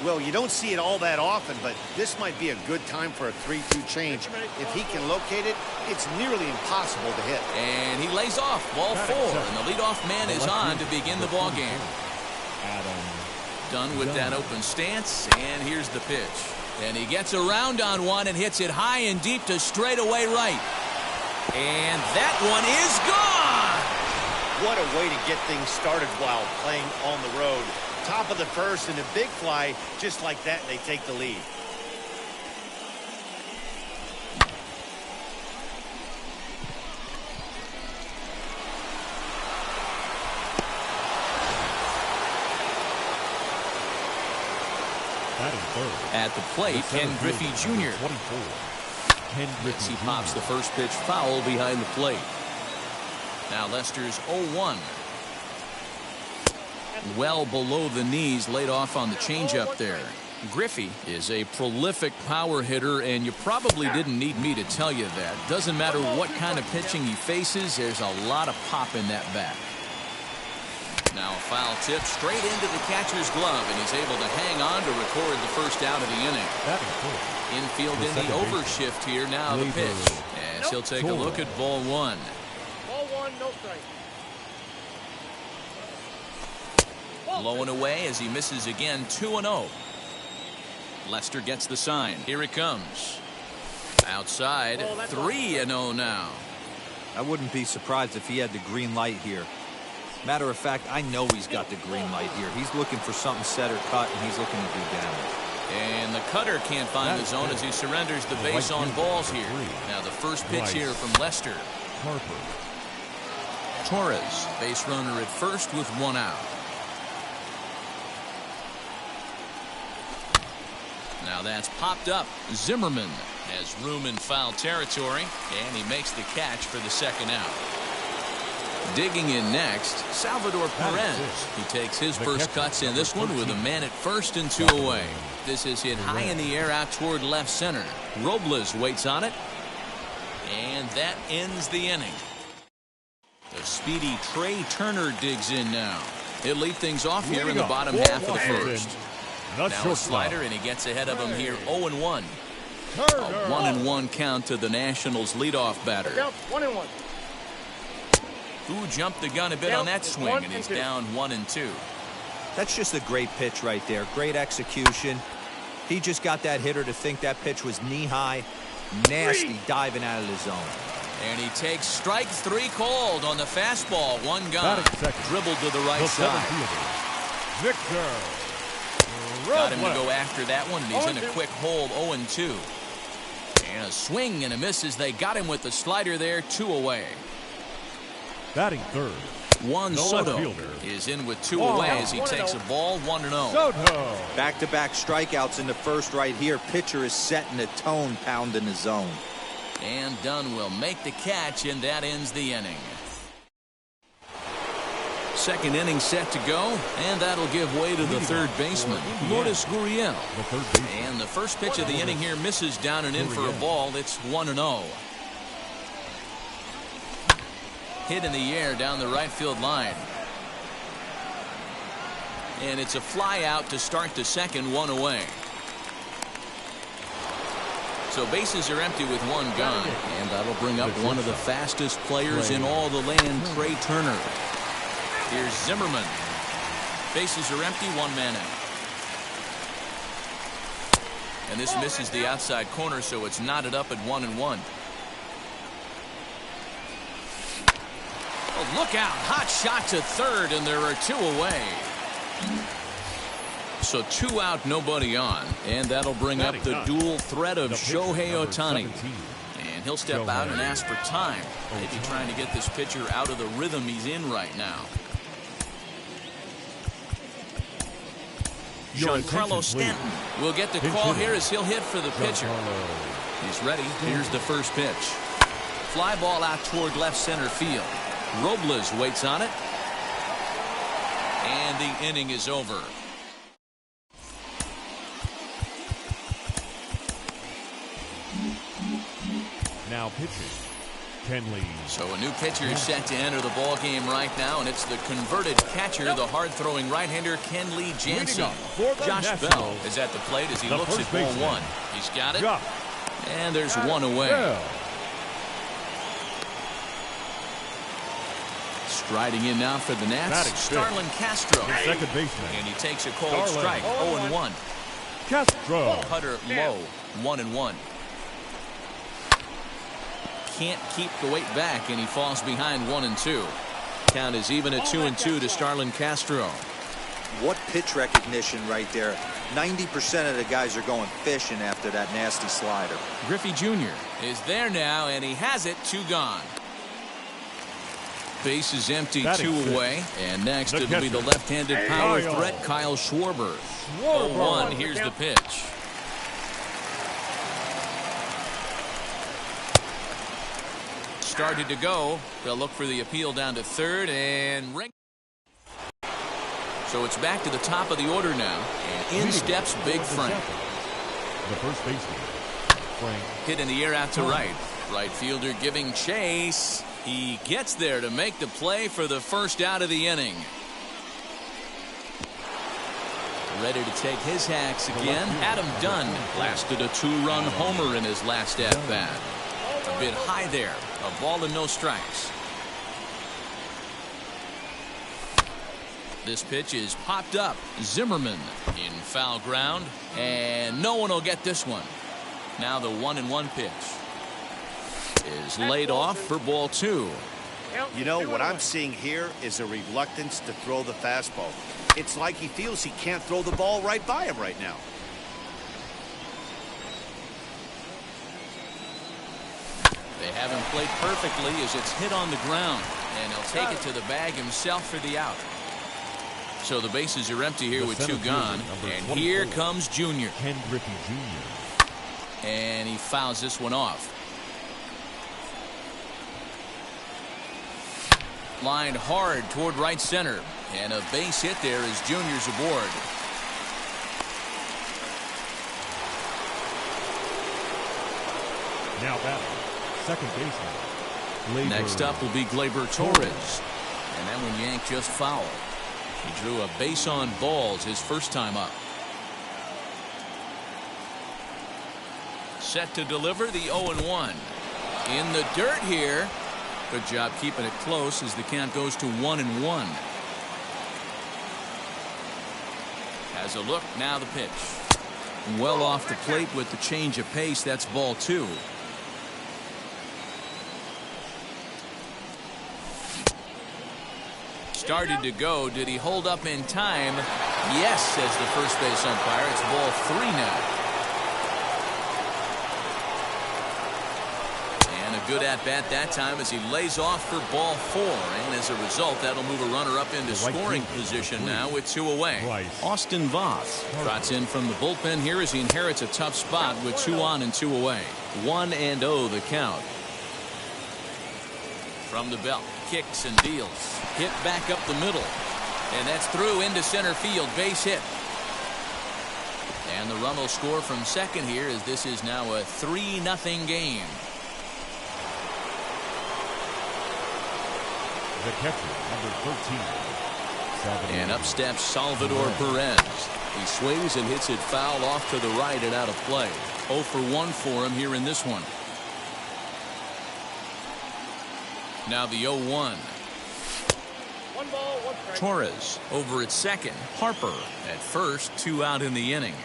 Well, you don't see it all that often, but this might be a good time for a 3-2 change. If he can locate it, it's nearly impossible to hit. And he lays off ball 4, and the leadoff man is on to begin the ball game. Dunn with that open stance, and here's the pitch. And he gets around on one and hits it high and deep to straightaway right. And that one is gone! What a way to get things started while playing on the road. Top of the first and a big fly, just like that, they take the lead. At the plate, Ken Griffey Jr. As he pops the first pitch foul behind the plate. Now Lester's 0-1. Well below the knees, laid off on the changeup there. Griffey is a prolific power hitter, and you probably didn't need me to tell you that. Doesn't matter what kind of pitching he faces, there's a lot of pop in that bat. Now a foul tip straight into the catcher's glove, and he's able to hang on to record the first out of the inning. Infield in the overshift here. Now the pitch, as he'll take a look at ball 1. Ball 1, no strike. Low and away as he misses again. 2-0. Lester gets the sign. Here it comes. Outside. 3-0 now. I wouldn't be surprised if he had the green light here. Matter of fact, I know he's got the green light here. He's looking for something set or cut, and he's looking to do damage. And the cutter can't find the zone as he surrenders the base on balls here. Now the first pitch here from Lester. Harper. Torres, base runner at first with 1 out. Now that's popped up. Zimmerman has room in foul territory, and he makes the catch for the second out. Digging in next, Salvador Perez. He takes his first cuts in this one with a man at first and 2 away. This is hit high in the air out toward left center. Robles waits on it, and that ends the inning. The speedy Trey Turner digs in now. He'll lead things off here in the bottom half of the first. Now a slider, and he gets ahead of him here 0-1. A 1-1 count to the Nationals' leadoff batter. 1-1. Who jumped the gun a bit on that swing, and he's down 1-2. That's just a great pitch right there. Great execution. He just got that hitter to think that pitch was knee-high. Nasty diving out of the zone. And he takes strike 3 called on the fastball. 1 gone. Dribbled to the right side. Got him to go after that one, and he's in a quick hold. 0-2. And a swing and a miss as they got him with the slider there. 2 away. Batting third. Juan Soto is in with 2 away as he takes a ball. 1-0. Soto. Back-to-back strikeouts in the first right here. Pitcher is setting the tone, pounding the zone. And Dunn will make the catch, and that ends the inning. Second inning set to go, and that'll give way to the third baseman, Lourdes Gurriel. And the first pitch of the inning here misses down and in for a ball. It's 1-0. Hit in the air down the right field line. And it's a fly out to start the second. 1 away. So bases are empty with 1 gone, and that'll bring up one of the fastest players in all the land, Trey Turner. Here's Zimmerman. Bases are empty, 1 man out. And this misses the outside corner, so it's knotted up at 1-1. Oh, look out. Hot shot to third, and there are 2 away. So 2 out, nobody on. And that'll bring up the dual threat of Shohei Ohtani. And he'll step out and ask for time. Maybe trying to get this pitcher out of the rhythm he's in right now. Giancarlo Stanton will get the call here as he'll hit for the pitcher. He's ready. Here's the first pitch. Fly ball out toward left center field. Robles waits on it. And the inning is over. Now pitching. Kenley. So a new pitcher is set to enter the ball game right now, and it's the converted catcher, the hard-throwing right-hander Kenley Jansen. Josh Bell is at the plate as he looks at ball one. He's got it, and there's one away. Striding in now for the Nats, Starlin Castro. Second baseman. And he takes a cold strike, 0-1. Castro. Cutter low, 1-1. Can't keep the weight back, and he falls behind 1-2. Count is even at 2-2 to Starlin Castro. What pitch recognition right there. 90% of the guys are going fishing after that nasty slider. Griffey Jr. is there now, and he has it, 2 gone. Base is empty, 2 away. And next it'll be the left-handed power threat, Kyle Schwarber. 0-1, here's the pitch. Started to go. They'll look for the appeal down to third and ring. So it's back to the top of the order now. And in steps Big Frank. The first baseman, Frank. Hit in the air out to right. Right fielder giving chase. He gets there to make the play for the first out of the inning. Ready to take his hacks again. Adam Dunn blasted a 2-run homer in his last at-bat. A bit high there. A ball and no strikes. This pitch is popped up. Zimmerman in foul ground. And no one will get this one. Now the 1-1 pitch is laid off for ball 2. You know, what I'm seeing here is a reluctance to throw the fastball. It's like he feels he can't throw the ball right by him right now. They have him played perfectly as it's hit on the ground, and he'll take it to the bag himself for the out. So the bases are empty here with 2 gone, and here comes Jr. Griffey Jr. And he fouls this one off. Lined hard toward right center, and a base hit there as Junior's aboard. Now batting, second baseman. Next up will be Glaber Torres, and that one yanked just foul. He drew a base on balls his first time up. Set to deliver the 0-1. In the dirt here. Good job keeping it close as the count goes to 1-1. Has a look, now the pitch. Well off the plate with the change of pace. That's ball 2. Started to go. Did he hold up in time? Yes, says the first base umpire. It's ball 3 now. Good at-bat that time as he lays off for ball 4. And as a result, that'll move a runner up into scoring position now with 2 away. Austin Voth trots in from the bullpen here as he inherits a tough spot with 2 on and 2 away. 1-0 the count. From the belt, kicks and deals. Hit back up the middle. And that's through into center field. Base hit. And the run will score from second here as this is now a 3-0 game. The catcher, number 13. And up steps Salvador Perez. He swings and hits it foul off to the right and out of play. 0 for 1 for him here in this one. Now the 0-1. 1 ball, 1 strike. Torres over at second. Harper at first. 2 out in the inning.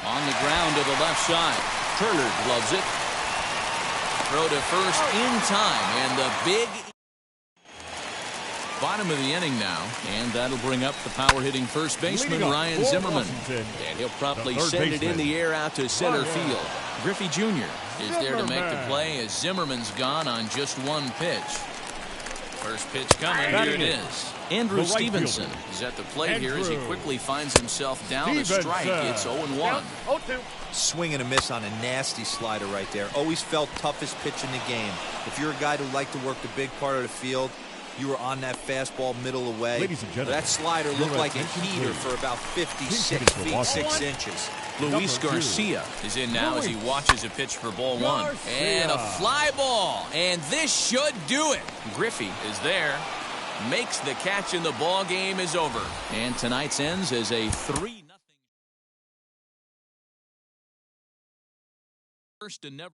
On the ground to the left side. Turner gloves it. Throw to first in time, and the big bottom of the inning now, and that'll bring up the power-hitting first baseman Ryan Zimmerman, and he'll promptly send it in the air out to center field. Griffey Jr. is there to make the play as Zimmerman's gone on just 1 pitch. First pitch coming, here it is. Andrew Stevenson is at the plate here as he quickly finds himself down a strike. It's 0-1. 0-2. Swing and a miss on a nasty slider right there. Always felt toughest pitch in the game. If you're a guy who liked to work the big part of the field, You were on that fastball middle away. Ladies and gentlemen, that slider looked like a heater for about 56 feet 6 inches. Luis Garcia is in now as he watches a pitch for ball one. And a fly ball. And this should do it. Griffey is there. Makes the catch and the ball game is over. And tonight's ends as a 3-0. First and never.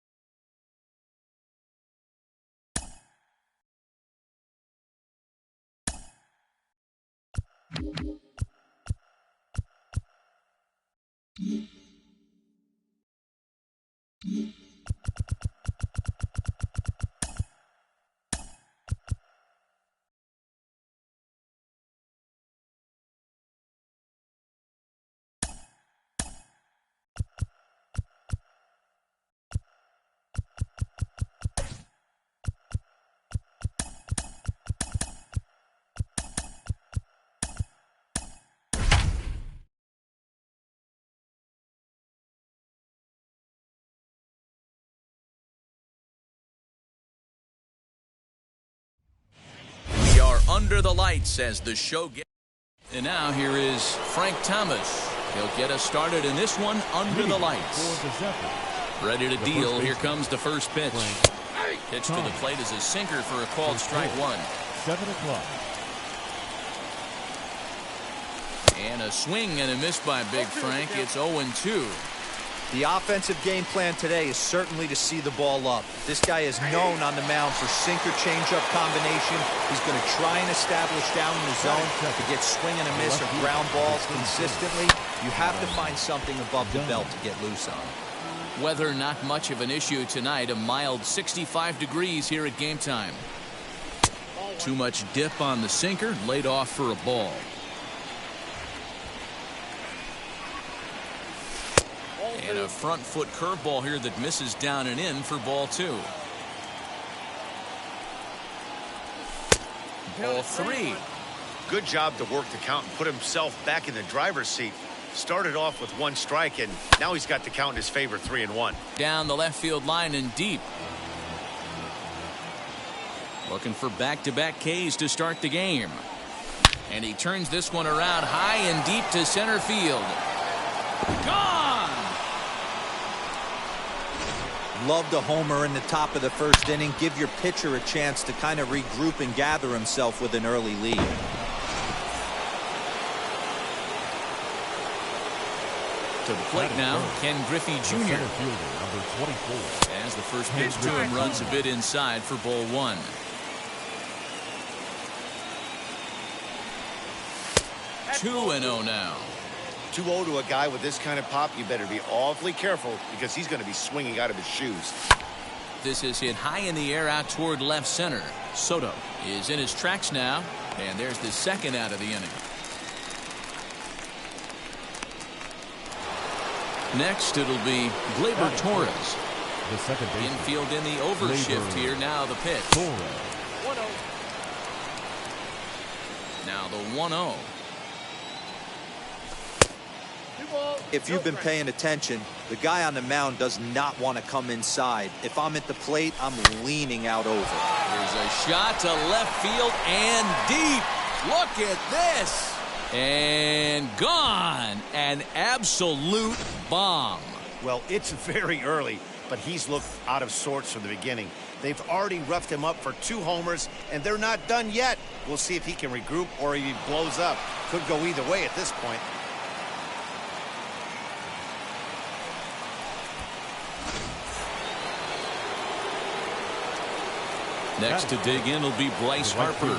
Under the lights as the show gets. And now here is Frank Thomas. He'll get us started in this one under the lights. Ready to deal. Here comes the first pitch. Pitch to the plate is a sinker for a called strike one. 7 o'clock. And a swing and a miss by Big Frank. It's 0-2. The offensive game plan today is certainly to see the ball up. This guy is known on the mound for sinker changeup combination. He's going to try and establish down in the zone to get swing and a miss or ground balls consistently. You have to find something above the belt to get loose on. Weather not much of an issue tonight. A mild 65 degrees here at game time. Too much dip on the sinker. Laid off for a ball. And a front foot curveball here that misses down and in for ball two. Ball three. Good job to work the count and put himself back in the driver's seat. Started off with 1 strike, and now he's got the count in his favor, 3-1. Down the left field line and deep. Looking for back-to-back Ks to start the game. And he turns this one around high and deep to center field. Gone! Loved a homer in the top of the first inning. Give your pitcher a chance to kind of regroup and gather himself with an early lead. To the plate now, Ken Griffey Jr. Number 24. As the first pitch to him runs a bit inside for ball one. Two and 0 now. 2-0 to a guy with this kind of pop, you better be awfully careful because he's going to be swinging out of his shoes. This is hit high in the air out toward left center. Soto is in his tracks now, and there's the second out of the inning. Next, it'll be Glaber Torres. The second baseman. Infield in the overshift here. Now the pitch. Torres. 1-0. Now the 1-0. If you've been paying attention, the guy on the mound does not want to come inside. If I'm at the plate, I'm leaning out over. Here's a shot to left field and deep. Look at this. And gone. An absolute bomb. Well, it's very early, but he's looked out of sorts from the beginning. They've already roughed him up for 2 homers, and they're not done yet. We'll see if he can regroup or if he blows up. Could go either way at this point. Next to dig in will be Bryce Harper.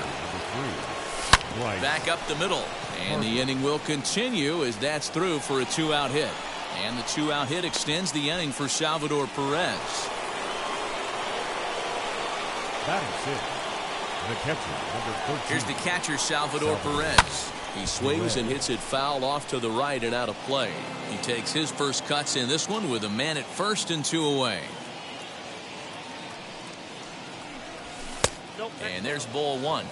Back up the middle. And the inning will continue as that's through for a 2-out hit. And the 2-out hit extends the inning for Salvador Perez. Batting 6. The catcher, number 13. Here's the catcher, Salvador Perez. He swings and hits it foul off to the right and out of play. He takes his first cuts in this one with a man at first and 2 away. And there's ball one.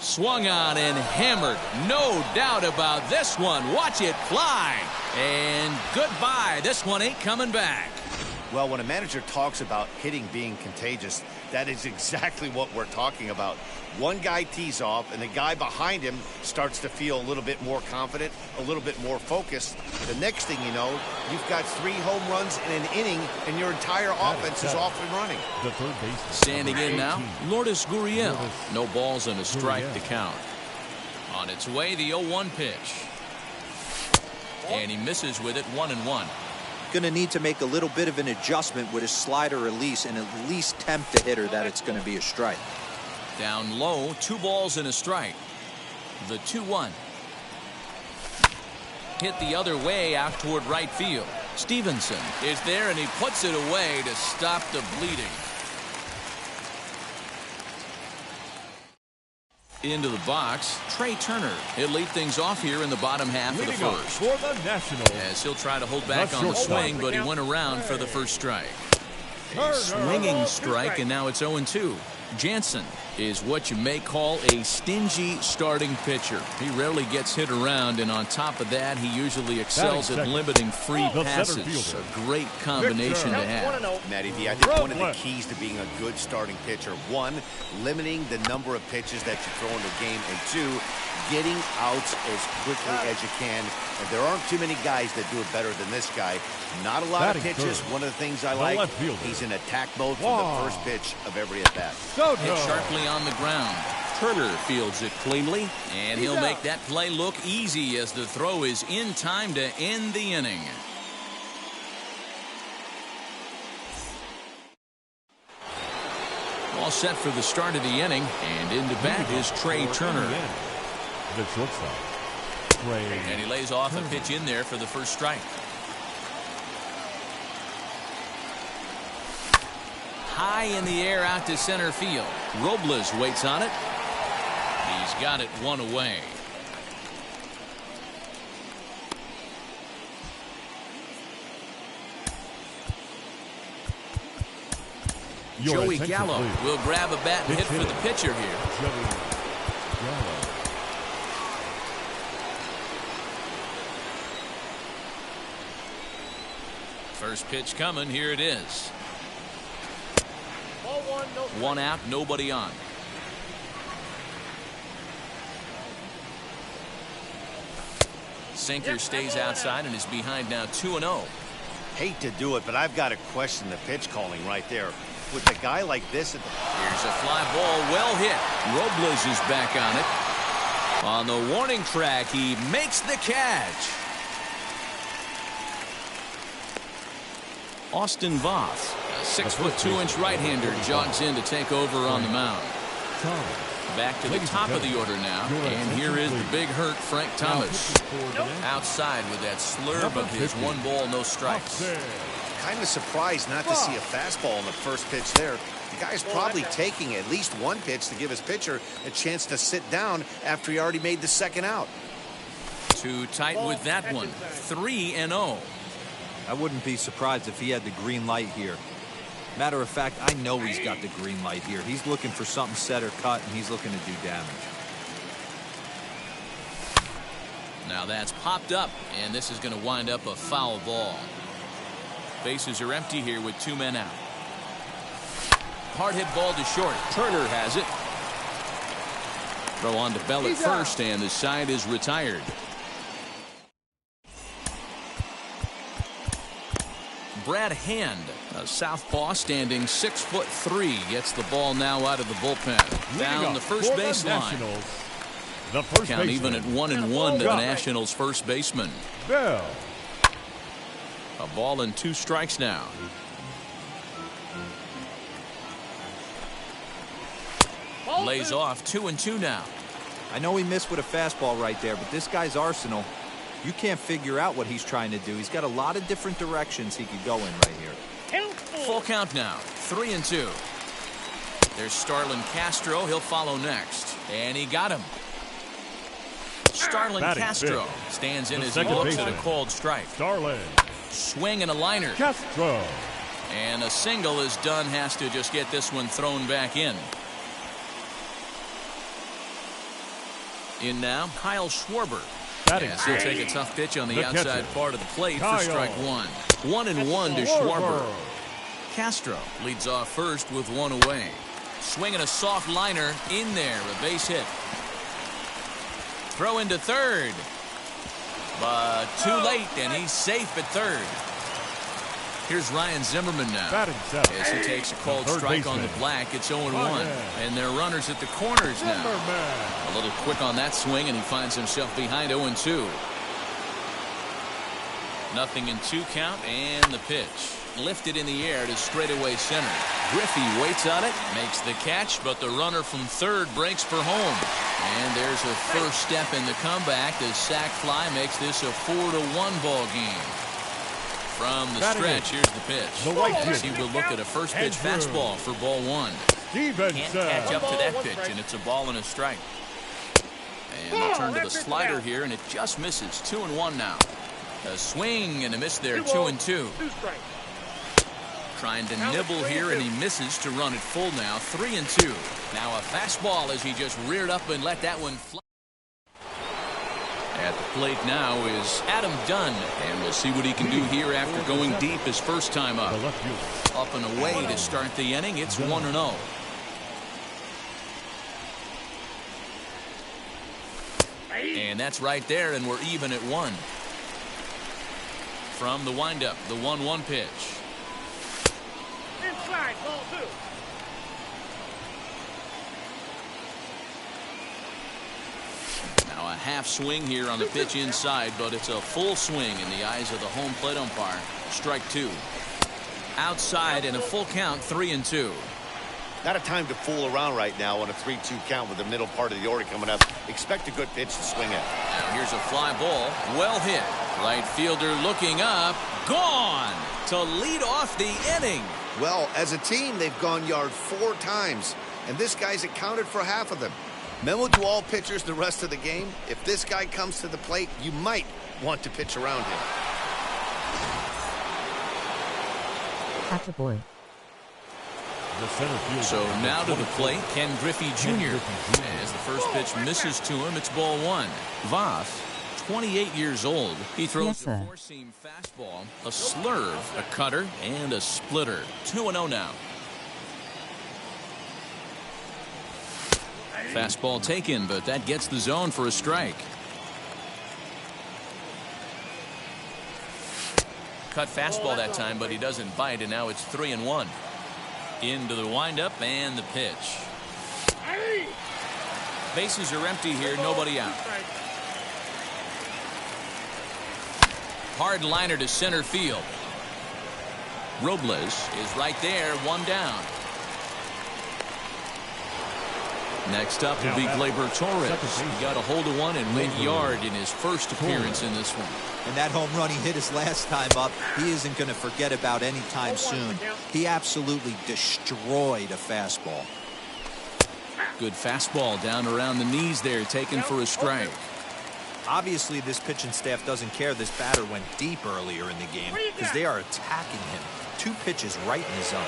Swung on and hammered. No doubt about this one. Watch it fly. And goodbye. This one ain't coming back. Well, when a manager talks about hitting being contagious, that is exactly what we're talking about. One guy tees off, and the guy behind him starts to feel a little bit more confident, a little bit more focused. The next thing you know, you've got 3 home runs in an inning, and your entire offense is off and running. The third baseman. Standing in now, Lourdes Gurriel. No balls and a strike to count. On its way, the 0-1 pitch. And he misses with it, 1-1. Going to need to make a little bit of an adjustment with his slider release and at least tempt the hitter that it's going to be a strike. Down low, 2 balls and a strike. The 2-1. Hit the other way out toward right field. Stevenson is there, and he puts it away to stop the bleeding. Into the box, Trey Turner. He'll lead things off here in the bottom half of the first. For the Nationals. As he'll try to hold back on the swing, but he went around for the first strike. A swinging strike, and now it's 0-2. Jansen is what you may call a stingy starting pitcher. He rarely gets hit around, and on top of that, he usually excels at limiting free passes. A great combination to have. Matty V, I think one of the keys to being a good starting pitcher, 1, limiting the number of pitches that you throw in the game, and 2, getting outs as quickly as you can. And there aren't too many guys that do it better than this guy. Not a lot of pitches. One of the things I like, he's in attack mode from the first pitch of every at-bat. Hit sharply on the ground. Turner fields it cleanly, and he'll make that play look easy as the throw is in time to end the inning. All set for the start of the inning, and into bat is Trey Turner. The shortstop. And he lays off a pitch in there for the first strike. High in the air out to center field. Robles waits on it. He's got it 1 away. Joey Gallo will grab a bat and hit for the pitcher here. First pitch coming. Here it is. Ball 1, no. 1 out, nobody on. Sinker stays outside and is behind now 2-0. Hate to do it, but I've got to question the pitch calling right there. With a guy like this, here's a fly ball, well hit. Robles is back on it. On the warning track, he makes the catch. Austin Voth, a 6'2" right-hander, jogs in to take over on the mound. Back to the top of the order now, and here is the big hurt, Frank Thomas. Outside with that slurve of his 1 ball, no strikes. Kind of surprised not to see a fastball in the first pitch there. The guy's probably taking at least 1 pitch to give his pitcher a chance to sit down after he already made the second out. Too tight with that one. 3-0. I wouldn't be surprised if he had the green light here. Matter of fact, I know he's got the green light here. He's looking for something set or cut, and he's looking to do damage. Now that's popped up, and this is going to wind up a foul ball. Bases are empty here with 2 men out. Hard hit ball to short. Turner has it. Throw on to Bell at first, and the side is retired. Brad Hand, a southpaw standing 6'3", gets the ball now out of the bullpen. Down the first baseline. Count even at 1-1 to the Nationals' first baseman. Bell. A ball and 2 strikes now. Lays off 2-2 now. I know he missed with a fastball right there, but this guy's arsenal, you can't figure out what he's trying to do. He's got a lot of different directions he could go in right here. Full count now. 3-2. There's Starlin Castro. He'll follow next. And he got him. Starlin Castro stands in as he looks at a called strike. Starlin. Swing and a liner. Castro. And a single as Dunn has to just get this one thrown back in. In now, Kyle Schwarber. Batting Yes, he'll take a tough pitch on the outside catcher, part of the plate Kyle for strike one. 1-1 to Schwarber. Castro leads off first with one away. Swinging a soft liner in there, a base hit. Throw into third. But too late, and he's safe at third. Here's Ryan Zimmerman now. Batting seventh. As he takes a called Third strike on the baseman. black, it's 0-1. Martinez. And they're runners at the corners now. Zimmerman. A little quick on that swing, and he finds himself behind 0-2. 0-2 count, and the pitch. Lifted in the air to straightaway center. Griffey waits on it, makes the catch, but the runner from third breaks for home. And there's a first step in the comeback. The sac fly makes this a 4-1 ball game. From the stretch, here's the pitch. The right As field. he will look at a first pitch fastball for ball one. Stevenson. Can't catch up to that pitch, and it's a ball and a strike. And they turn to the slider here, and it just misses. 2-1 now. A swing and a miss there. 2-2. 2 strikes. Trying to nibble here, and he misses to run it full now. 3-2. Now a fastball as he just reared up and let that one fly. At the plate now is Adam Dunn, and we'll see what he can do here after going deep his first time up. The left field. Up and away to start the inning. It's 1-0. And that's right there, and we're even at 1. From the windup, the 1-1 pitch. Inside, ball 2. Now a half swing here on the pitch inside, but it's a full swing in the eyes of the home plate umpire. Strike 2. Outside and a full count. 3-2. Not a time to fool around right now on a 3-2 count with the middle part of the order coming up. Expect a good pitch to swing at. Now here's a fly ball. Well hit. Right fielder looking up. Gone to lead off the inning. Well, as a team, they've gone yard 4 times, and this guy's accounted for half of them. Memo to all pitchers the rest of the game. If this guy comes to the plate, you might want to pitch around him. Attaboy. The center field. So now to the plate, Ken Griffey Jr. As the first pitch misses to him, it's ball 1. Voth, 28 years old. He throws Yes, a sir. four-seam fastball, a slurve, a cutter, and a splitter. 2-0 now. Fastball taken, but that gets the zone for a strike. Cut fastball that time, but he doesn't bite, and now it's 3-1. Into the windup and the pitch. Bases are empty here, nobody out. Hard liner to center field. Robles is right there, 1 down. Next up will be Glaber Torres. He got a hold of one and went yard in his first appearance in this one. And that home run he hit his last time up, he isn't going to forget about any time soon. He absolutely destroyed a fastball. Good fastball down around the knees there, taken for a strike. Obviously, this pitching staff doesn't care this batter went deep earlier in the game because they are attacking him. 2 pitches right in the zone.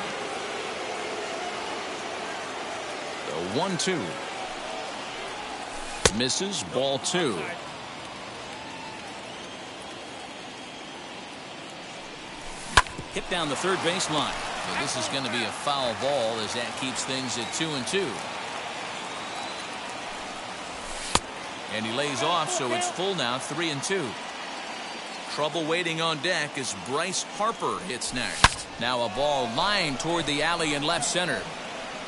The 1-2. Misses, ball 2. Hit down the third baseline. So this is going to be a foul ball as that keeps things at 2-2. And he lays off, so it's full now, 3-2. Trouble waiting on deck as Bryce Harper hits next. Now a ball lined toward the alley in left center.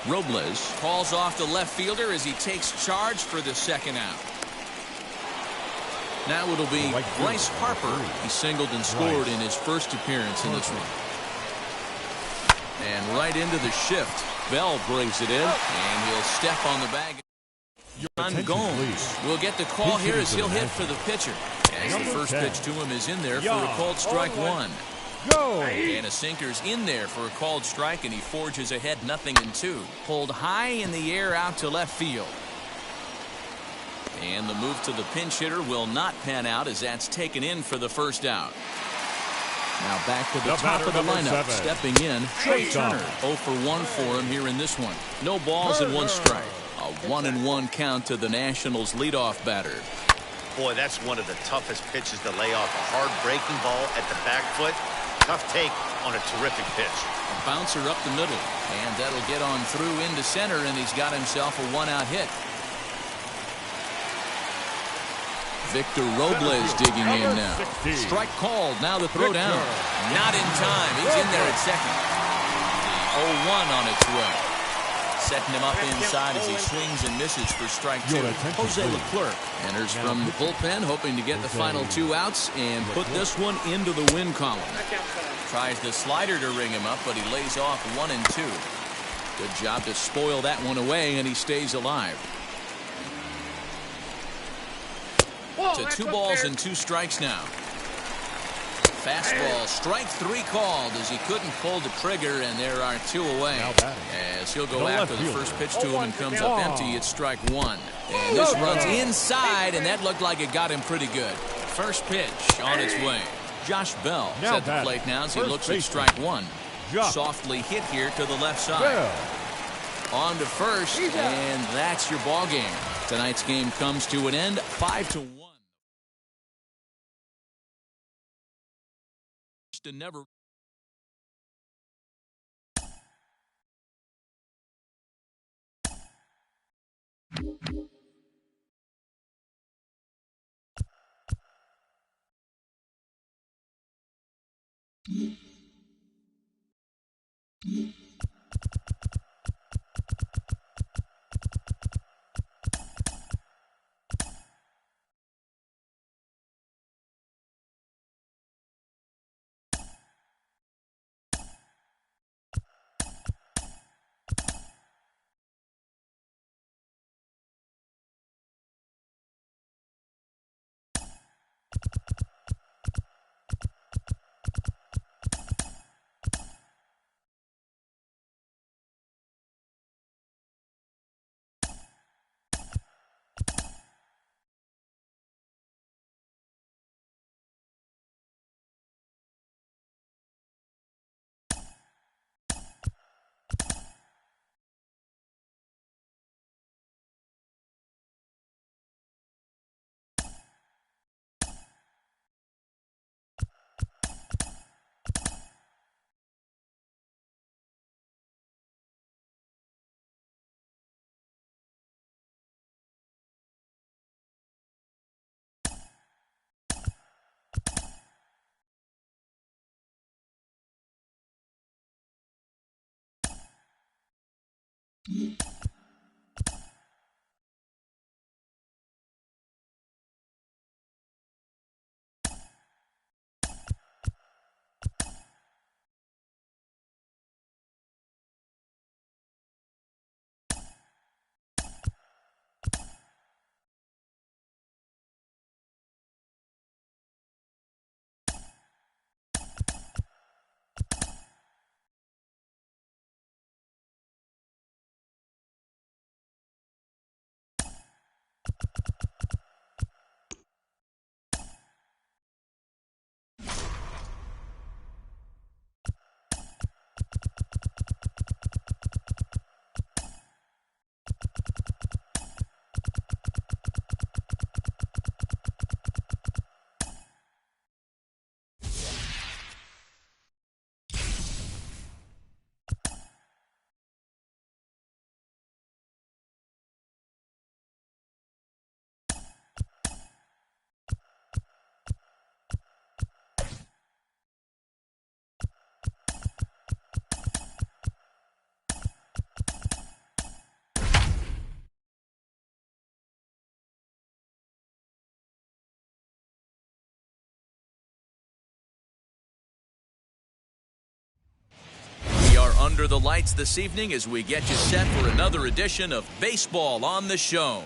Robles calls off the left fielder as he takes charge for the second out. Now it'll be Bryce Harper. He singled and scored in his first appearance in this one. And right into the shift. Bell brings it in, and he'll step on the bag. John Gomes will get the call here as he'll hit for the pitcher. As the first pitch to him is in there for a called strike 1. Go! And a sinker's in there for a called strike, and he forges ahead 0-2. Pulled high in the air out to left field. And the move to the pinch hitter will not pan out as that's taken in for the first out. Now back to the top of the lineup. 7. Stepping in, Trey Turner. 0 for 1 for him here in this one. No balls and 1 strike. A 1-1 count to the Nationals leadoff batter. Boy, that's one of the toughest pitches to lay off. A hard breaking ball at the back foot. Tough take on a terrific pitch. A bouncer up the middle, and that'll get on through into center, and he's got himself a one-out hit. Victor Robles digging in now. Strike called. Now the throw down. Not in time. He's in there at second. The 0-1 on its way. Setting him up inside as he swings and misses for strike two. Jose Leclerc enters from the bullpen, hoping to get the final 2 outs and put this one into the win column. Tries the slider to ring him up, but he lays off 1 and 2. Good job to spoil that one away, and he stays alive. To 2 balls and 2 strikes now. Fastball, strike 3 called as he couldn't pull the trigger, and there are 2 away. As he'll go after the first pitch to him and comes up empty, it's strike 1. And this runs inside, and that looked like it got him pretty good. First pitch on its way. Josh Bell at the plate now as he looks at strike 1. Softly hit here to the left side. On to first, and that's your ball game. Tonight's game comes to an end, 5-1. To never. Under the lights this evening as we get you set for another edition of Baseball on the Show.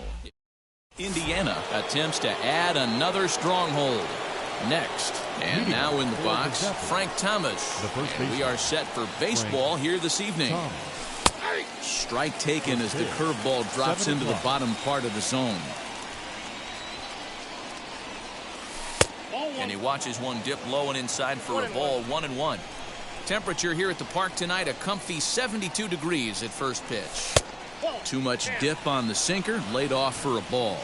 Indiana attempts to add another stronghold. Next, and now in the box, Frank Thomas. And we are set for baseball here this evening. Strike taken as the curveball drops into the bottom part of the zone. And he watches one dip low and inside for a ball, 1-1. Temperature here at the park tonight, a comfy 72 degrees at first pitch. Too much dip on the sinker, laid off for a ball.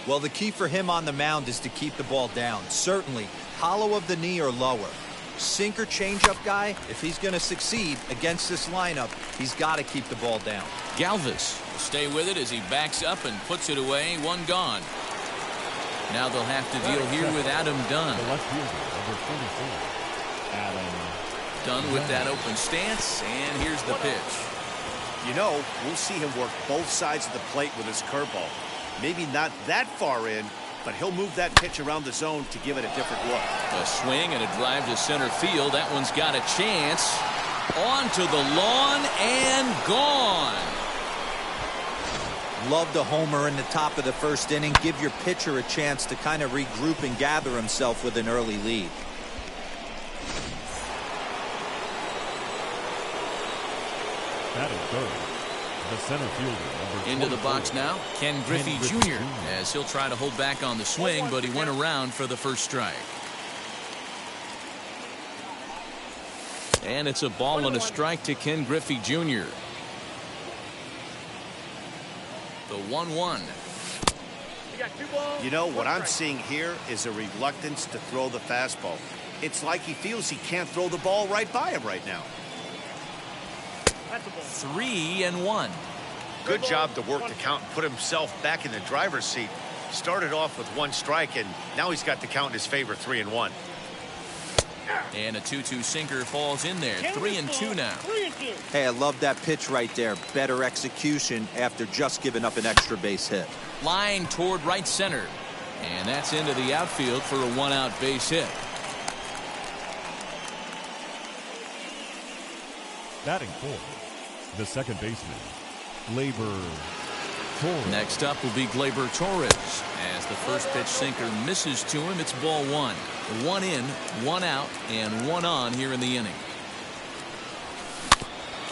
Well, the key for him on the mound is to keep the ball down. Certainly, hollow of the knee or lower. Sinker changeup guy, if he's going to succeed against this lineup, he's got to keep the ball down. Galvis will stay with it as he backs up and puts it away. One gone. Now they'll have to deal here with Adam Dunn. The left fielder, number 44, Adam Dunn with that open stance, and here's the pitch. You know, we'll see him work both sides of the plate with his curveball. Maybe not that far in, but he'll move that pitch around the zone to give it a different look. A swing and a drive to center field. That one's got a chance. On to the lawn and gone. Love the homer in the top of the first inning. Give your pitcher a chance to kind of regroup and gather himself with an early lead. Batting third, the center fielder, number Into the 24, box now, Ken Griffey Jr. as he'll try to hold back on the swing, but he went around for the first strike. And it's a ball and a strike to Ken Griffey Jr. The 1-1. You know, what I'm seeing here is a reluctance to throw the fastball. It's like he feels he can't throw the ball right by him right now. 3-1. Good job to work the count and put himself back in the driver's seat. Started off with one strike, and now he's got the count in his favor, 3-1. And a 2-2 sinker falls in there. 3-2 now. Hey, I love that pitch right there. Better execution after just giving up an extra base hit. Line toward right center. And that's into the outfield for a one-out base hit. batting fourth, the second baseman, Glaber Torres. Next up will be Glaber Torres. As the first pitch sinker misses to him, it's ball one. One in, one out, and one on here in the inning.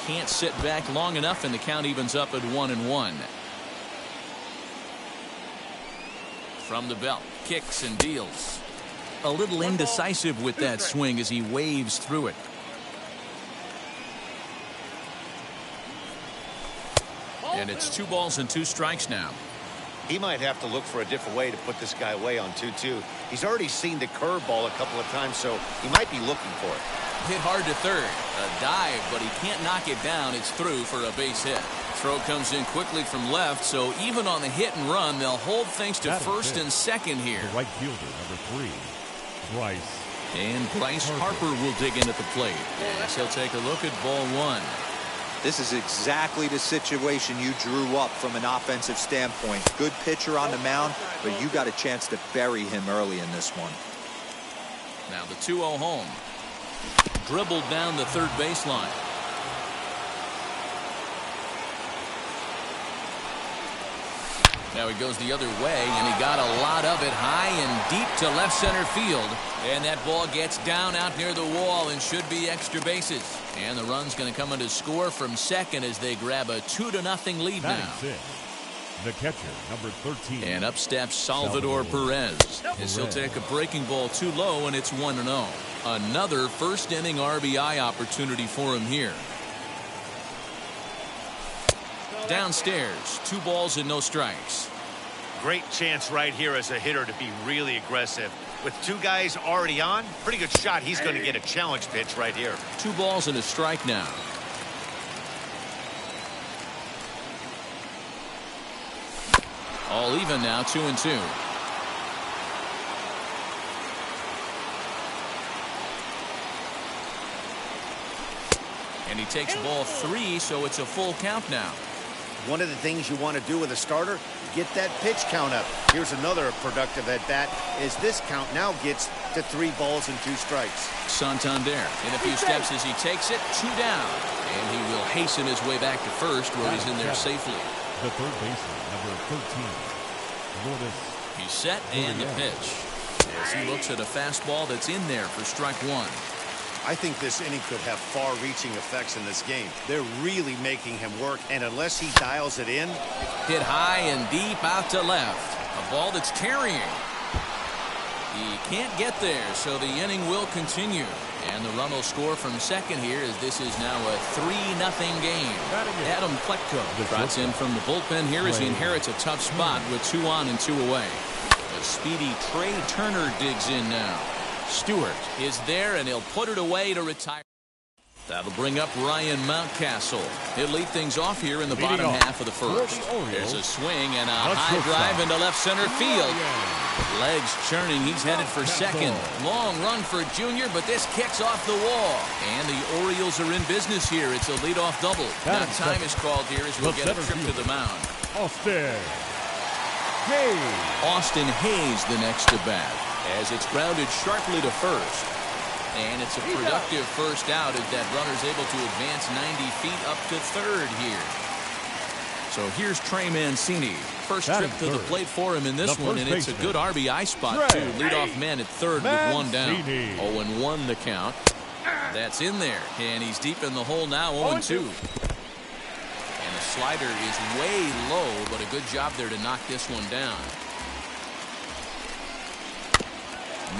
Can't sit back long enough, and the count evens up at 1-1. From the belt, kicks and deals. A little indecisive with that swing as he waves through it. And it's 2 balls and 2 strikes now. He might have to look for a different way to put this guy away on 2-2. He's already seen the curveball a couple of times, so he might be looking for it. Hit hard to third. A dive, but he can't knock it down. It's through for a base hit. Throw comes in quickly from left, so even on the hit and run, they'll hold things to first and second here. The right fielder, number 3, Bryce. And Bryce Harper will dig in at the plate. As he'll take a look at ball one. This is exactly the situation you drew up from an offensive standpoint. Good pitcher on the mound, but you got a chance to bury him early in this one. Now the 2-0 home. Dribbled down the third baseline. Now he goes the other way, and he got a lot of it high and deep to left center field. And that ball gets down out near the wall and should be extra bases. And the run's going to come in to score from second as they grab a 2-0 lead now. The catcher, number 13. And up steps Salvador Perez. As he'll take a breaking ball too low, and it's 1-0. Another first inning RBI opportunity for him here. Downstairs, 2 balls and no strikes. Great chance right here as a hitter to be really aggressive. With 2 guys already on, pretty good shot. He's going to get a challenge pitch right here. 2 balls and a strike now. All even now, 2-2. And he takes ball 3, so it's a full count now. One of the things you want to do with a starter, get that pitch count up. Here's another productive at bat as this count now gets to 3 balls and 2 strikes. Santander in a few steps as he takes it, 2 down. And he will hasten his way back to first where he's in there safely. The third baseman, number 13, He's set and the pitch. As he looks at a fastball that's in there for strike 1. I think this inning could have far-reaching effects in this game. They're really making him work, and unless he dials it in... Hit high and deep out to left. A ball that's carrying. He can't get there, so the inning will continue. And the run will score from second here, as this is now a 3-0 game. Adam Pletko trots in from the bullpen here as he inherits a tough spot with 2 on and 2 away. The speedy Trey Turner digs in now. Stewart is there, and he'll put it away to retire. That'll bring up Ryan Mountcastle. He'll lead things off here in the bottom half of the first. There's a swing and a high drive into left center field. Legs churning. He's headed for second. Long run for Jr., but this kicks off the wall. And the Orioles are in business here. It's a leadoff double. Now time is called here as we'll get a trip to the mound. Austin Hayes the next to bat, as it's grounded sharply to first. And it's a productive first out as that runner's able to advance 90 feet up to third here. So here's Trey Mancini. First trip to the plate for him in this one, and it's a good RBI spot too. Leadoff man at third with 1 down. 0-1 the count. That's in there, and he's deep in the hole now, 0-2. And the slider is way low, but a good job there to knock this one down.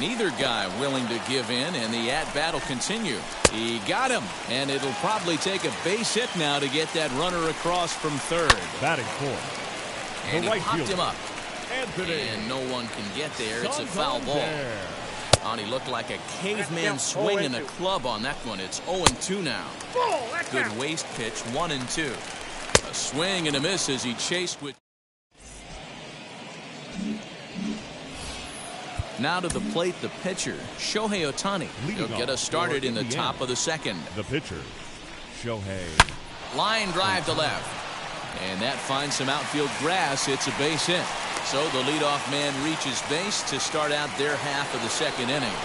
Neither guy willing to give in, and the at-bat will continue. He got him, and it'll probably take a base hit now to get that runner across from third. Batting fourth. And he popped him up. And no one can get there. It's a foul ball. And he looked like a caveman swinging a club on that one. It's 0-2 now. Good waist pitch, 1-2. A swing and a miss as he chased with. Now to the plate, the pitcher, Shohei Ohtani. He'll get us started in the top of the second. The pitcher, Shohei. Line drive to left. And that finds some outfield grass. It's a base hit. So the leadoff man reaches base to start out their half of the second inning.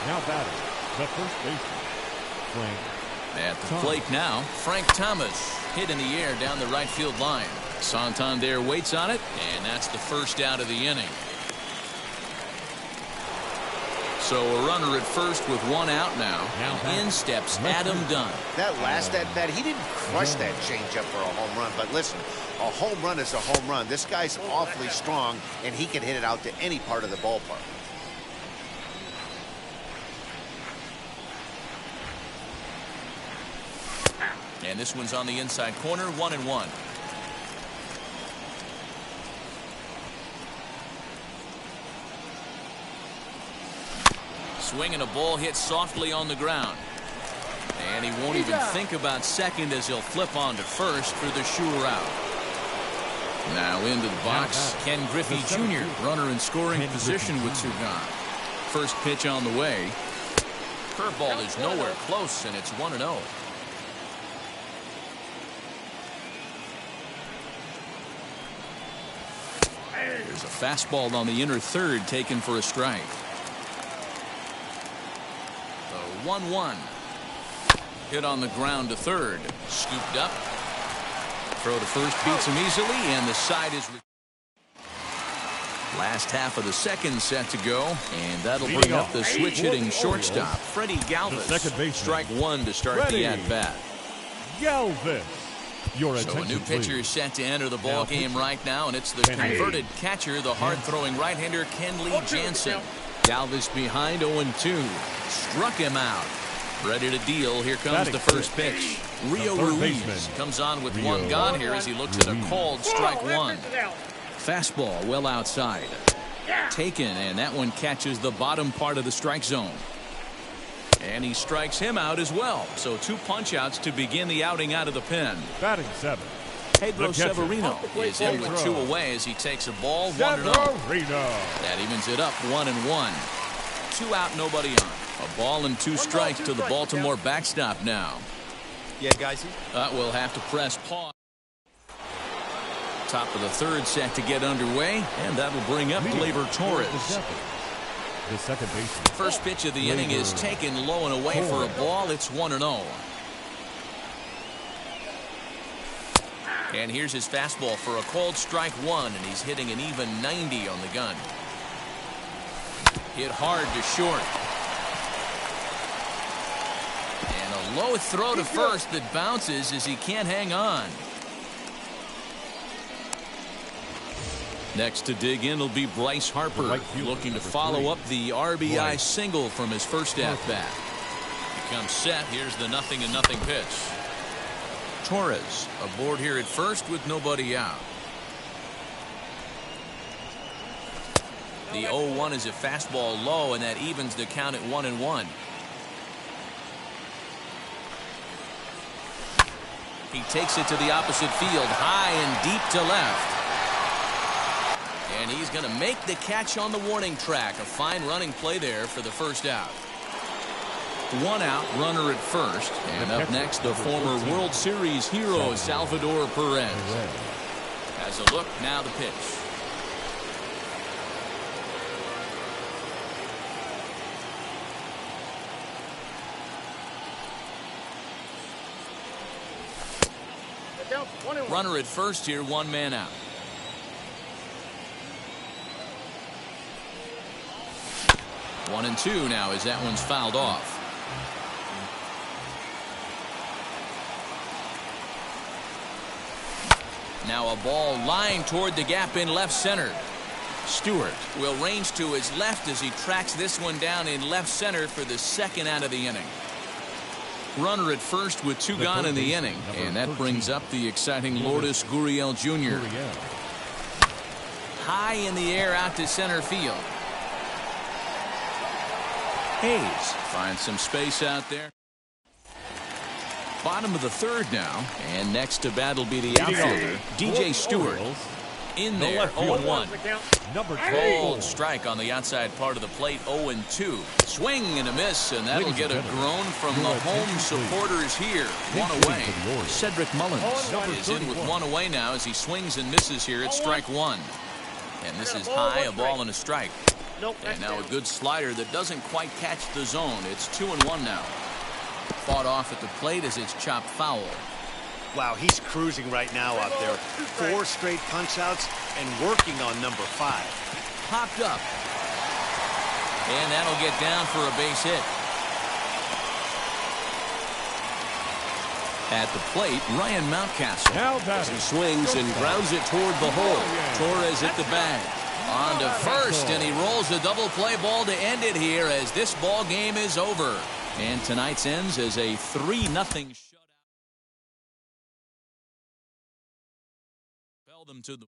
Now batting, the first baseman, Frank. At the plate now, Frank Thomas hit in the air down the right field line. Santander waits on it, and that's the first out of the inning. So a runner at first with 1 out now. In steps Adam Dunn. That last at-bat, he didn't crush that changeup for a home run. But listen, a home run is a home run. This guy's awfully strong, and he can hit it out to any part of the ballpark. And this one's on the inside corner, 1-1. Swing and a ball hit softly on the ground. And he won't even think about second as he'll flip on to first for the sure out. Now into the box, Ken Griffey Jr., runner in scoring position with 2 gone. First pitch on the way. Curveball is nowhere close, and it's 1-0. There's a fastball on the inner third taken for a strike. 1-1. Hit on the ground to third. Scooped up. Throw to first beats him easily, and the side is. Last half of the second set to go, and that'll bring up the switch-hitting shortstop, Freddie Galvis. Strike 1 to start the at-bat. Galvis. So a new pitcher is set to enter the ball game right now, and it's the converted catcher, the hard-throwing right-hander Kenley Jansen. Galvis behind, 0-2. Struck him out. Ready to deal. Here comes the first pitch. Rio Ruiz comes on with 1 gone here as he looks at a called strike 1. Fastball well outside. Taken, and that one catches the bottom part of the strike zone. And he strikes him out as well. So 2 punch-outs to begin the outing out of the pen. Batting 7. Pedro Severino is in with 2 away as he takes a ball, 1-0. That evens it up, 1-1. 2 out, nobody on. A ball and 2 strikes to the Baltimore backstop now. Yeah, guys. We'll have to press pause. Top of the third set to get underway, and that'll bring up Glaber Torres. The second baseman. First pitch of the inning is taken low and away for a ball. It's 1-0. And here's his fastball for a called strike 1, and he's hitting an even 90 on the gun. Hit hard to short. And a low throw to first that bounces as he can't hang on. Next to dig in will be Bryce Harper, looking to follow up the RBI single from his first at-bat. He comes set. Here's the 0-0 pitch. Torres aboard here at first with nobody out. The 0-1 is a fastball low, and that evens the count at 1-1. He takes it to the opposite field, high and deep to left. And he's going to make the catch on the warning track. A fine running play there for the first out. 1 out, runner at first. And up next, the former World Series hero, Salvador Perez. Has a look, now the pitch. Runner at first here, 1 man out. One and 2 now as that one's fouled off. Now a ball lined toward the gap in left center. Stewart will range to his left as he tracks this one down in left center for the 2nd out of the inning. Runner at first with 2 gone in the inning, and that brings up the exciting Lourdes Gurriel Jr. High in the air out to center field. Hayes finds some space out there. Bottom of the 3rd now, and next to bat will be the outfielder, DJ Stewart. In there, 0-1. Cold strike on the outside part of the plate, 0-2. Swing and a miss, and that'll get a groan from the home supporters here. 1 away. Cedric Mullins is in with 1 away now as he swings and misses here at strike 1. And this is high, a ball and a strike. And now a good slider that doesn't quite catch the zone. It's 2-1 now. Fought off at the plate as it's chopped foul. Wow, he's cruising right now out there. 4 straight punch-outs and working on number 5. Popped up. And that'll get down for a base hit. At the plate, Ryan Mountcastle. As he swings and grounds it toward the hole. Torres at the bag. On to first, and he rolls a double play ball to end it here as this ball game is over. And tonight's ends as a 3-0 shutout. Fell them to the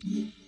Mm-hmm.